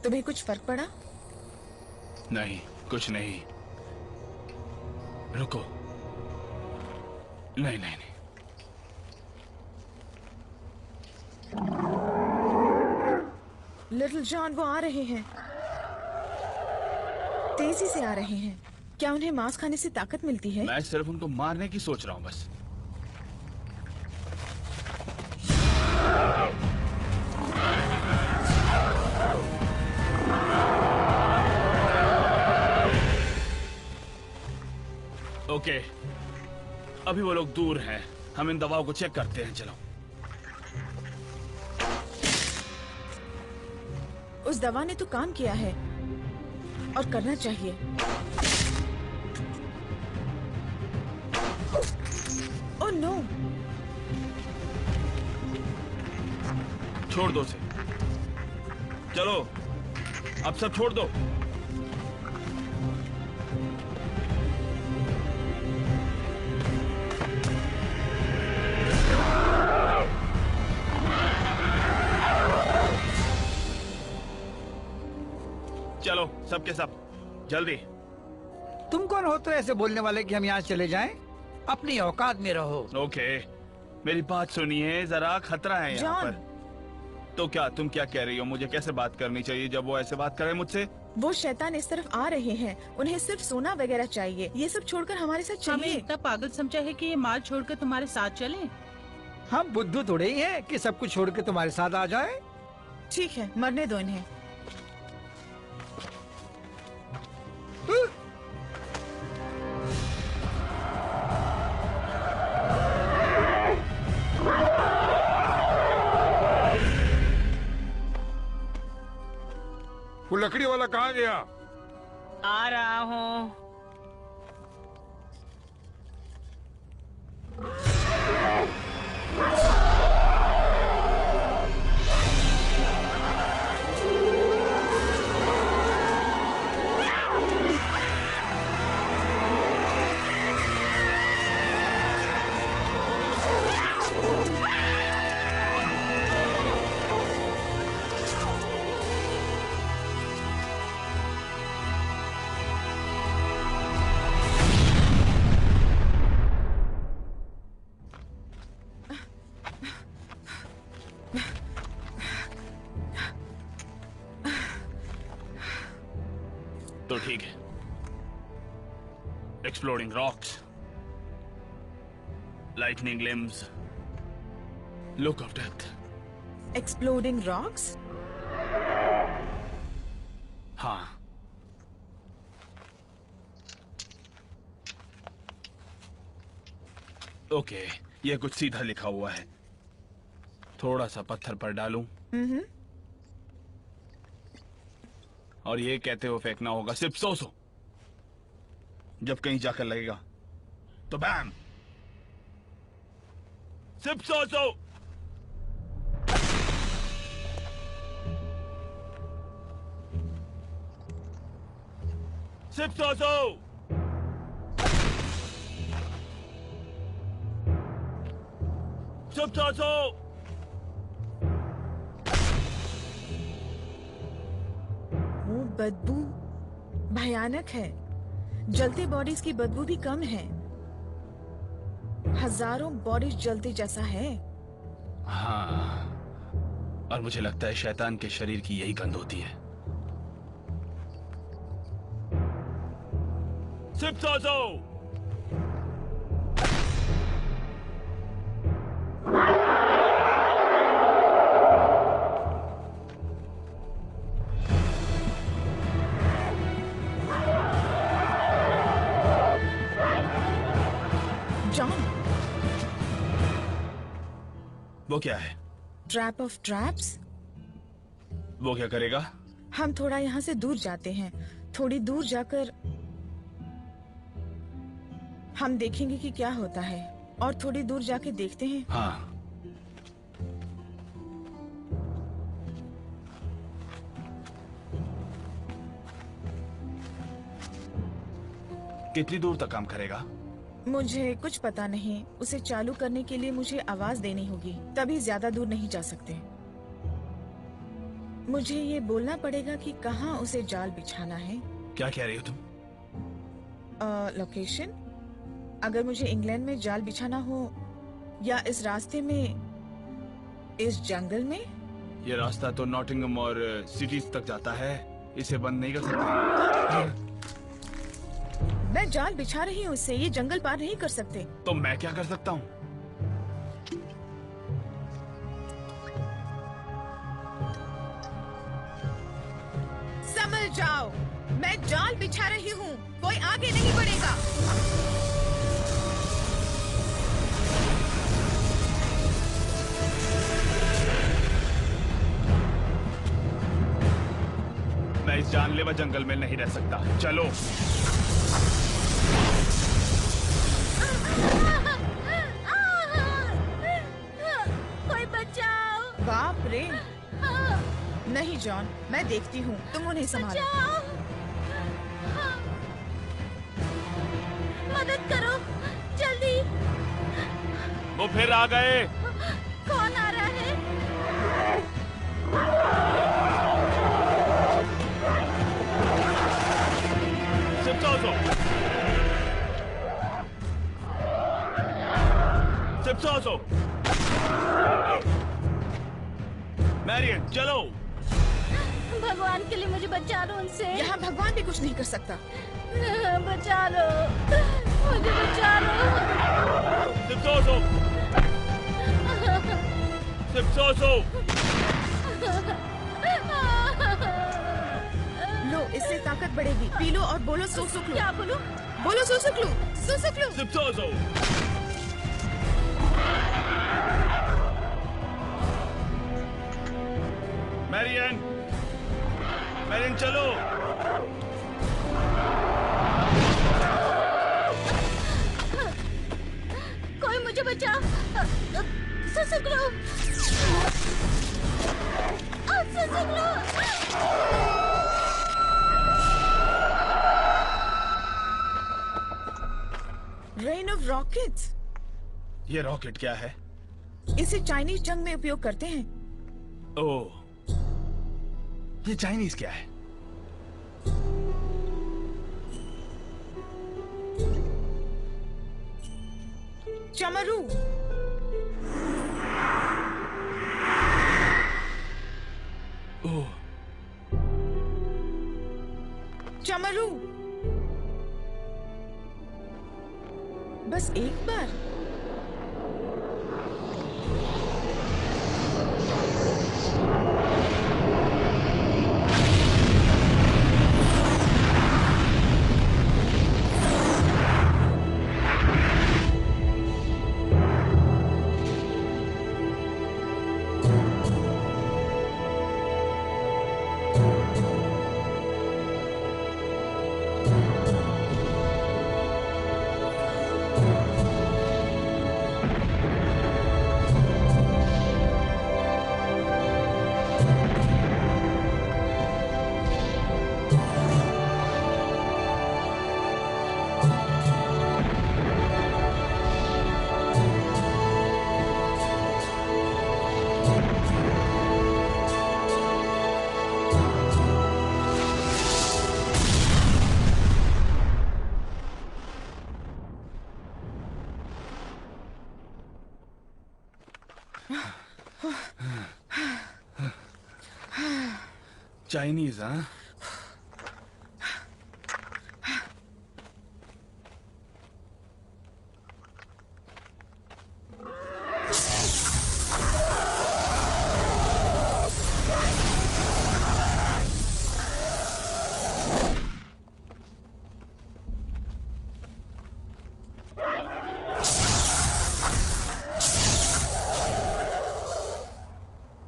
तुम्हें कुछ फर्क पड़ा? नहीं, कुछ नहीं। रुको। नहीं नहीं नहीं। लिटिल जॉन, वो आ रहे हैं, तेजी से आ रहे हैं। क्या उन्हें मांस खाने से ताकत मिलती है? मैं सिर्फ उनको मारने की सोच रहा हूं बस। ओके, अभी वो लोग दूर हैं। हम इन दवाओं को चेक करते हैं। चलो। उस दवा ने तो काम किया है और करना चाहिए। ओह नो, छोड़ दो उसे। चलो अब सब छोड़ दो। चलो सबके सब जल्दी। तुम कौन होते हो ऐसे बोलने वाले कि हम यहाँ चले जाएं? अपनी औकात में रहो। ओके, मेरी बात सुनिए, जरा खतरा है यहाँ जॉन। पर। तो क्या तुम क्या कह रही हो? मुझे कैसे बात करनी चाहिए जब वो ऐसे बात करे मुझसे? वो शैतान इस तरफ आ रहे हैं, उन्हें सिर्फ सोना वगैरह चाहिए। ये सब छोड़कर हमारे साथ हमें चलिए। इतना पागल समझा है कि ये माल छोड़कर तुम्हारे साथ चले? हम बुद्धू थोड़े ही हैं कि सब कुछ छोड़ के तुम्हारे साथ आ जाए। ठीक है, मरने दो इन्हें। वो लकड़ी वाला कहाँ गया? आ रहा हूँ। तो ठीक है। Exploding rocks, lightning limbs, look of death. Exploding rocks? हाँ, ओके, ये कुछ सीधा लिखा हुआ है। थोड़ा सा पत्थर पर डालूं और ये कहते हो फेंकना होगा सिर्फ 100। जब कहीं जाकर लगेगा तो बैम, सिर्फ 100। सिर्फ 100। सिर्फ 100। वो बदबू भयानक है। जलती बॉडीज की बदबू भी कम है। हजारों बॉडीज जलते जैसा है। हाँ, और मुझे लगता है शैतान के शरीर की यही गंध होती है। सिर्फ 100। जॉन, वो क्या है? Trap of traps. वो क्या करेगा? हम थोड़ा यहाँ से दूर जाते हैं। थोड़ी दूर जाकर हम देखेंगे कि क्या होता है, और थोड़ी दूर जाके देखते हैं। हाँ, कितनी दूर तक काम करेगा? मुझे कुछ पता नहीं। उसे चालू करने के लिए मुझे आवाज देनी होगी, तभी ज्यादा दूर नहीं जा सकते। मुझे ये बोलना पड़ेगा कि कहाँ उसे जाल बिछाना है। क्या कह रही हो तुम? लोकेशन? अगर मुझे इंग्लैंड में जाल बिछाना हो, या इस रास्ते में, इस जंगल में। ये रास्ता तो नॉटिंघम और सिटीज तक जाता है, इसे बंद नहीं कर सकते। मैं जाल बिछा रही हूँ, इससे ये जंगल पार नहीं कर सकते। तो मैं क्या कर सकता हूँ? समझ जाओ, मैं जाल बिछा रही हूँ, कोई आगे नहीं बढ़ेगा। इस जानलेवा जंगल में नहीं रह सकता। चलो। कोई बचाओ। बाप रे। नहीं जॉन, मैं देखती हूँ, तुम उन्हें संभालो। बचाओ। मदद करो जल्दी। वो फिर आ गए। कौन आ रहा है? Sipsoso! Sipsoso! मैरियन, चलो। भगवान के लिए मुझे बचा लो उनसे। यहाँ भगवान भी कुछ नहीं कर सकता। बचा लो, मुझे बचा लो। Sipsoso! Sipsoso! लो, इससे ताकत बढ़ेगी। पी लो और बोलो सोसुक्लू। क्या बोलूं? बोलो सोसुक्लू, सोसुक्लू। Sipsoso! मैरियन, मैरियन चलो। कोई मुझे बचा। सुसुक्लू। सुसुक्लू। Rain of rockets. ये रॉकेट क्या है? इसे चाइनीज जंग में उपयोग करते हैं। ओह, ये चाइनीज क्या है? चमरू। ओह, चमरू। बस एक बार। चाइनीज हाँ?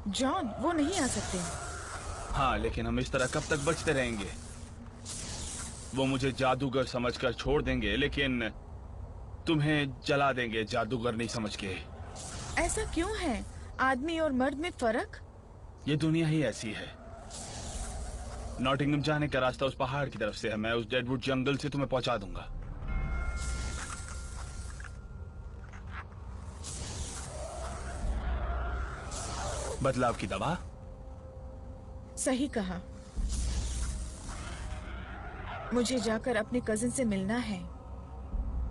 जॉन, वो नहीं आ सकते। हाँ, लेकिन हम इस तरह कब तक बचते रहेंगे? वो मुझे जादूगर समझकर छोड़ देंगे, लेकिन तुम्हें जला देंगे जादूगर नहीं समझ के। ऐसा क्यों है? आदमी और मर्द में फर्क? ये दुनिया ही ऐसी है। नॉटिंगम जाने का रास्ता उस पहाड़ की तरफ से है। मैं उस डेडवुड जंगल से तुम्हें पहुंचा दूंगा। बदलाव की दवा? सही कहा। मुझे जाकर अपने कजिन से मिलना है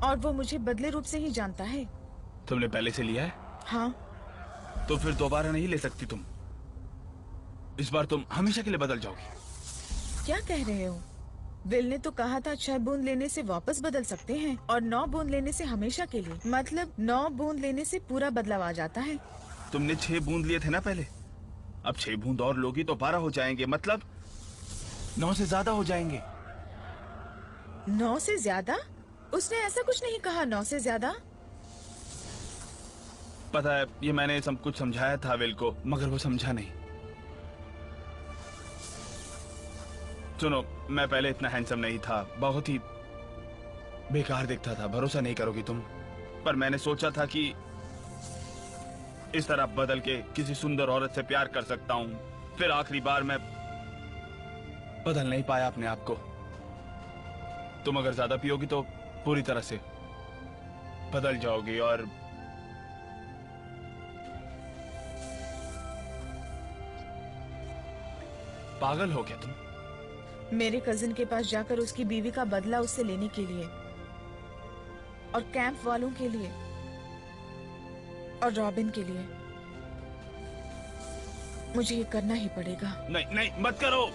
और वो मुझे बदले रूप से ही जानता है। तुमने पहले से लिया है? हाँ। तो फिर दोबारा नहीं ले सकती तुम। इस बार तुम हमेशा के लिए बदल जाओगी। क्या कह रहे हो? विल ने तो कहा था 6 बूंद लेने से वापस बदल सकते हैं और 9 बूंद लेने से हमेशा के लिए। मतलब 9 बूंद लेने से पूरा बदलाव आ जाता है। तुमने 6 बूंद लिए थे ना पहले। अब 6 बूंद और लोगी तो 12 हो जाएंगे, मतलब 9 से ज्यादा हो जाएंगे। 9 से ज्यादा? उसने ऐसा कुछ नहीं कहा। 9 से ज्यादा? पता है, ये मैंने सब कुछ समझाया था विल को, मगर वो समझा नहीं। सुनो, मैं पहले इतना हैंडसम नहीं था, बहुत ही बेकार दिखता था, भरोसा नहीं करोगी तुम। पर मैंने सोचा था कि इस तरह बदल के किसी सुंदर औरत से प्यार कर सकता हूं। फिर आखिरी बार मैं बदल नहीं पाया अपने आप को। तुम अगर ज्यादा पियोगी तो पूरी तरह से बदल जाओगी और पागल हो गया तुम। मेरे कजिन के पास जाकर उसकी बीवी का बदला उससे लेने के लिए, और कैंप वालों के लिए, और रॉबिन के लिए मुझे ये करना ही पड़ेगा। नहीं नहीं, मत करो।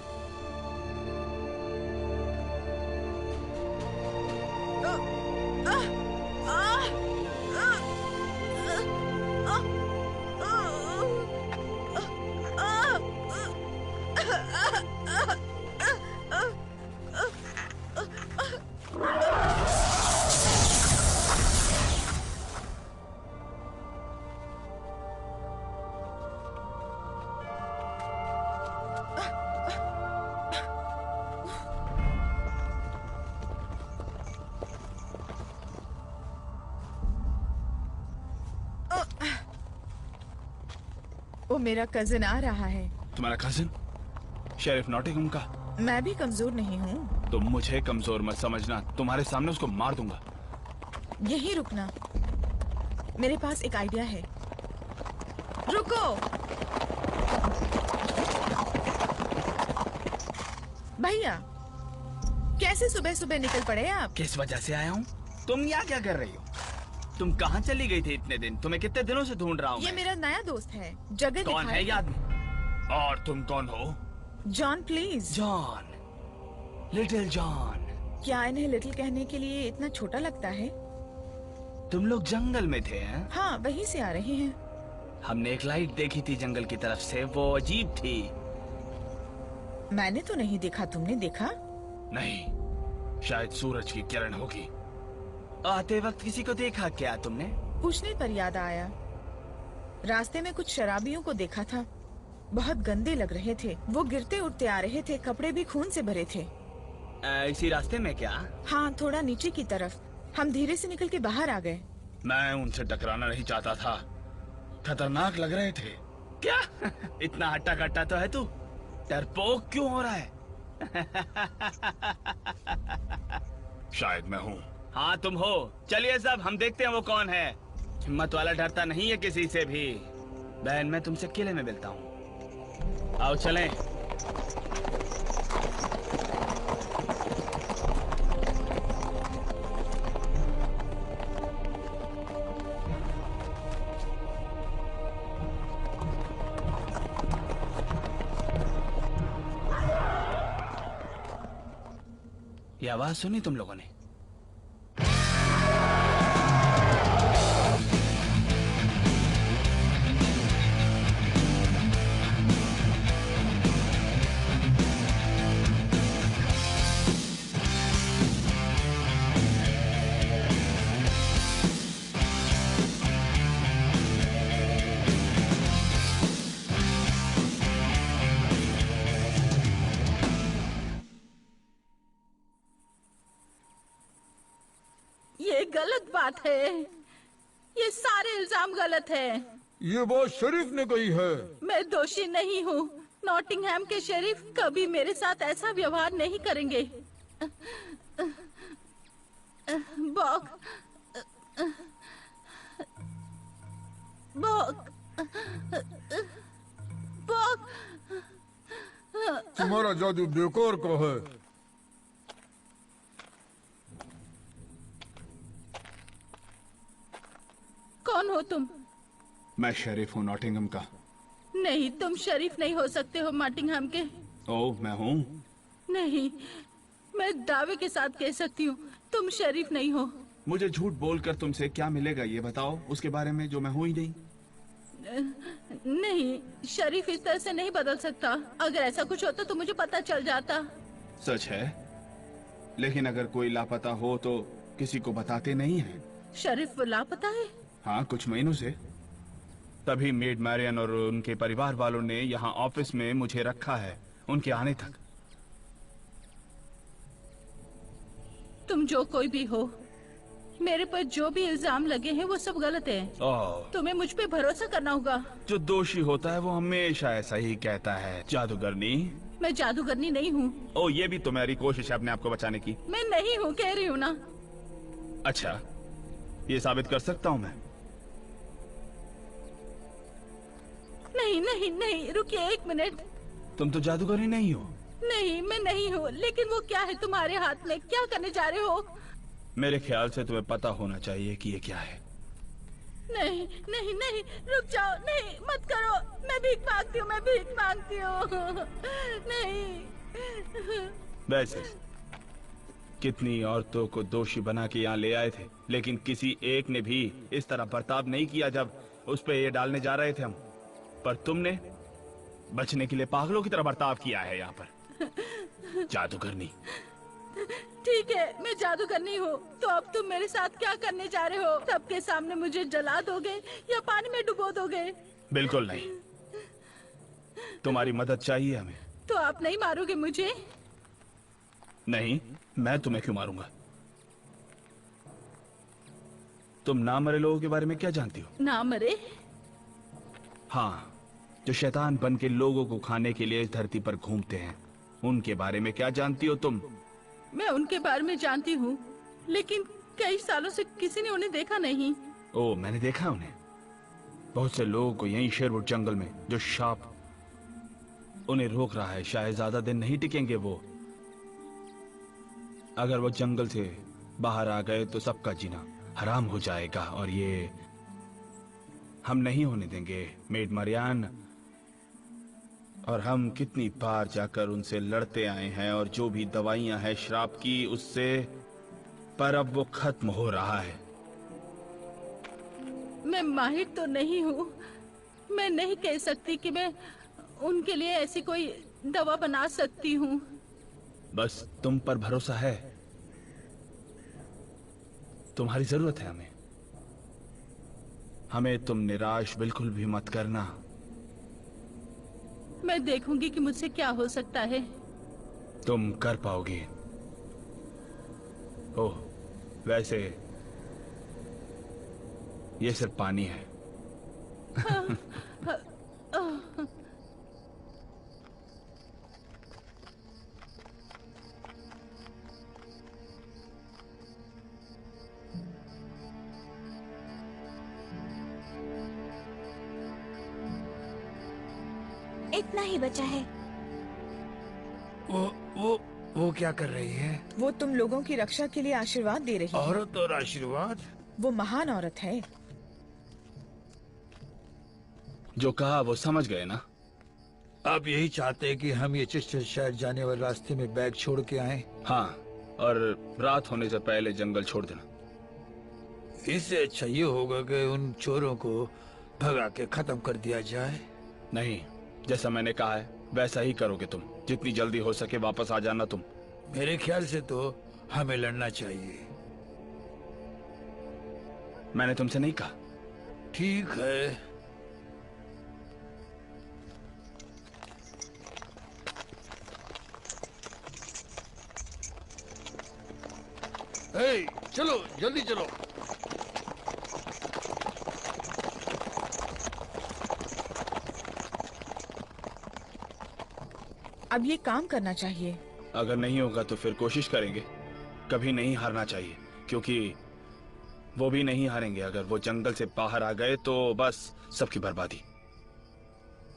वो मेरा कजिन आ रहा है। तुम्हारा कजिन? शेरिफ नॉटिंघम का? मैं भी कमजोर नहीं हूँ। तुम मुझे कमजोर मत समझना, तुम्हारे सामने उसको मार दूंगा। यही रुकना, मेरे पास एक आइडिया है। रुको। भैया, कैसे सुबह सुबह निकल पड़े आप? किस वजह से आया हूँ? तुम यहाँ क्या कर रही हो? तुम कहाँ चली गई थी इतने दिन? तुम्हें कितने दिनों से ढूंढ रहा हूँ। ये मेरा नया दोस्त है, जगह कौन दिखाए। है ये आदमी? और तुम कौन हो? John, please. John, little John. क्या इन्हें लिटिल कहने के लिए इतना छोटा लगता है? तुम लोग जंगल में थे हैं? हाँ, वहीं से आ रहे हैं। हमने एक लाइट देखी थी जंगल की तरफ से, वो अजीब थी। मैंने तो नहीं देखा, तुमने देखा? नहीं, शायद सूरज की किरण होगी। आते वक्त किसी को देखा क्या तुमने? पूछने पर याद आया, रास्ते में कुछ शराबियों को देखा था। बहुत गंदे लग रहे थे, वो गिरते उठते आ रहे थे, कपड़े भी खून से भरे थे। इसी रास्ते में क्या? हाँ, थोड़ा नीचे की तरफ। हम धीरे से निकल के बाहर आ गए। मैं उनसे टकराना नहीं चाहता था, खतरनाक लग रहे थे। क्या? इतना हट्टा कट्टा तो है तू, डरपोक क्यों हो रहा है? शायद मैं हूँ। हाँ तुम हो। चलिए सब, हम देखते हैं वो कौन है। हिम्मत वाला डरता नहीं है किसी से भी। बहन, मैं तुमसे किले में मिलता हूँ। आओ चलें। ये आवाज सुनी तुम लोगों ने? ये गलत बात है, ये सारे इल्जाम गलत है। ये बात शरीफ ने कही है। मैं दोषी नहीं हूँ। नॉटिंघम के शरीफ कभी मेरे साथ ऐसा व्यवहार नहीं करेंगे। बॉक, बॉक, बॉक। तुम्हारा जादू बेकार का है। कौन हो तुम? मैं शरीफ हूँ नॉटिंघम का। नहीं, तुम शरीफ नहीं हो सकते हो नॉटिंघम के। ओह, मैं हूँ। नहीं, मैं दावे के साथ कह सकती हूँ, तुम शरीफ नहीं हो। मुझे झूठ बोलकर तुमसे क्या मिलेगा ये बताओ, उसके बारे में जो मैं हूँ ही नहीं। नहीं, शरीफ इस तरह से नहीं बदल सकता। अगर ऐसा कुछ होता तो मुझे पता चल जाता। सच है, लेकिन अगर कोई लापता हो तो किसी को बताते नहीं हैं। शरीफ लापता है? हाँ, कुछ महीनों से। तभी मेड मैरियन और उनके परिवार वालों ने यहाँ ऑफिस में मुझे रखा है, उनके आने तक। तुम जो कोई भी हो, मेरे पर जो भी इल्जाम लगे हैं वो सब गलत है। ओह, तुम्हें मुझ पे भरोसा करना होगा। जो दोषी होता है वो हमेशा ऐसा ही कहता है जादूगरनी। मैं जादूगरनी नहीं हूँ। ओ, ये भी तुम्हारी कोशिश है अपने आप को बचाने की। मैं नहीं हूँ, कह रही हूँ ना। अच्छा, ये साबित कर सकता हूँ मैं? नहीं नहीं नहीं, रुकिए 1 मिनट। तुम तो जादूगरनी नहीं हो। नहीं, मैं नहीं हूँ, लेकिन वो क्या है तुम्हारे हाथ में? क्या करने जा रहे हो? मेरे ख्याल से तुम्हें पता होना चाहिए कि ये क्या है। नहीं नहीं नहीं, रुक जाओ, नहीं मत करो। मैं भीख मांगती हूँ, मैं भीख मांगती हूँ। नहीं। वैसे कितनी औरतों को दोषी बना के यहाँ ले आए थे, लेकिन किसी एक ने भी इस तरह बर्ताव नहीं किया जब उस पे ये डालने जा रहे थे हम। पर तुमने बचने के लिए पागलों की तरह बर्ताव किया है यहाँ पर। जादूगरनी। ठीक है, मैं जादूगरनी हूँ, तो अब तुम मेरे साथ क्या करने जा रहे हो? सबके सामने मुझे जला दोगे या पानी में डुबो दोगे? बिल्कुल नहीं, तुम्हारी मदद चाहिए हमें। तो आप नहीं मारोगे मुझे? नहीं, मैं तुम्हें क्यों मारूंगा? तुम ना मरे लोगों के बारे में क्या जानती हो? ना मरे? हाँ, जो शैतान बन के लोगों को खाने के लिए इस धरती पर घूमते हैं, उनके बारे में क्या जानती हो तुम? मैं उनके बारे में जानती हूँ, लेकिन कई सालों से किसी ने उन्हें देखा नहीं। ओ, मैंने देखा उन्हें। बहुत से लोगों को यहीं शेरवुड जंगल में जो शाप उन्हें रोक रहा है। शायद ज्यादा दिन नहीं टिकेंगे वो। अगर वो जंगल से बाहर आ गए तो सबका जीना हराम हो जाएगा, और ये हम नहीं होने देंगे मेड मरियान। और हम कितनी बार जाकर उनसे लड़ते आए हैं, और जो भी दवाइयां हैं श्राप की उससे, पर अब वो खत्म हो रहा है। मैं माहिर तो नहीं हूँ, मैं नहीं कह सकती कि मैं उनके लिए ऐसी कोई दवा बना सकती हूँ। बस तुम पर भरोसा है। तुम्हारी जरूरत है हमें। हमें तुम निराश बिल्कुल भी मत करना। मैं देखूंगी कि मुझसे क्या हो सकता है। तुम कर पाओगे। ओह, वैसे ये सिर्फ पानी है। इतना ही बचा है। वो क्या कर रही है? वो तुम लोगों की रक्षा के लिए आशीर्वाद दे रही है। औरत और आशीर्वाद? वो महान औरत है। जो कहा वो समझ गए ना? आप यही चाहते हैं कि हम ये चिश्तर शहर जाने वाले रास्ते में बैग छोड़ के आएं? हाँ, और रात होने से पहले जंगल छोड़ देना। इससे अच्छा ये होगा कि उन चोरों को भगा के खत्म कर दिया जाए। नहीं, जैसा मैंने कहा है वैसा ही करोगे तुम। जितनी जल्दी हो सके वापस आ जाना तुम। मेरे ख्याल से तो हमें लड़ना चाहिए। मैंने तुमसे नहीं कहा। ठीक है। ए, चलो जल्दी चलो। अब ये काम करना चाहिए। अगर नहीं होगा तो फिर कोशिश करेंगे। कभी नहीं हारना चाहिए, क्योंकि वो भी नहीं हारेंगे। अगर वो जंगल से बाहर आ गए तो बस सबकी बर्बादी।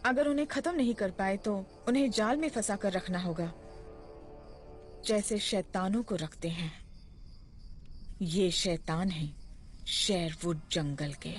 अगर उन्हें खत्म नहीं कर पाए तो उन्हें जाल में फंसा कर रखना होगा, जैसे शैतानों को रखते हैं। ये शैतान हैं शेरवुड जंगल के।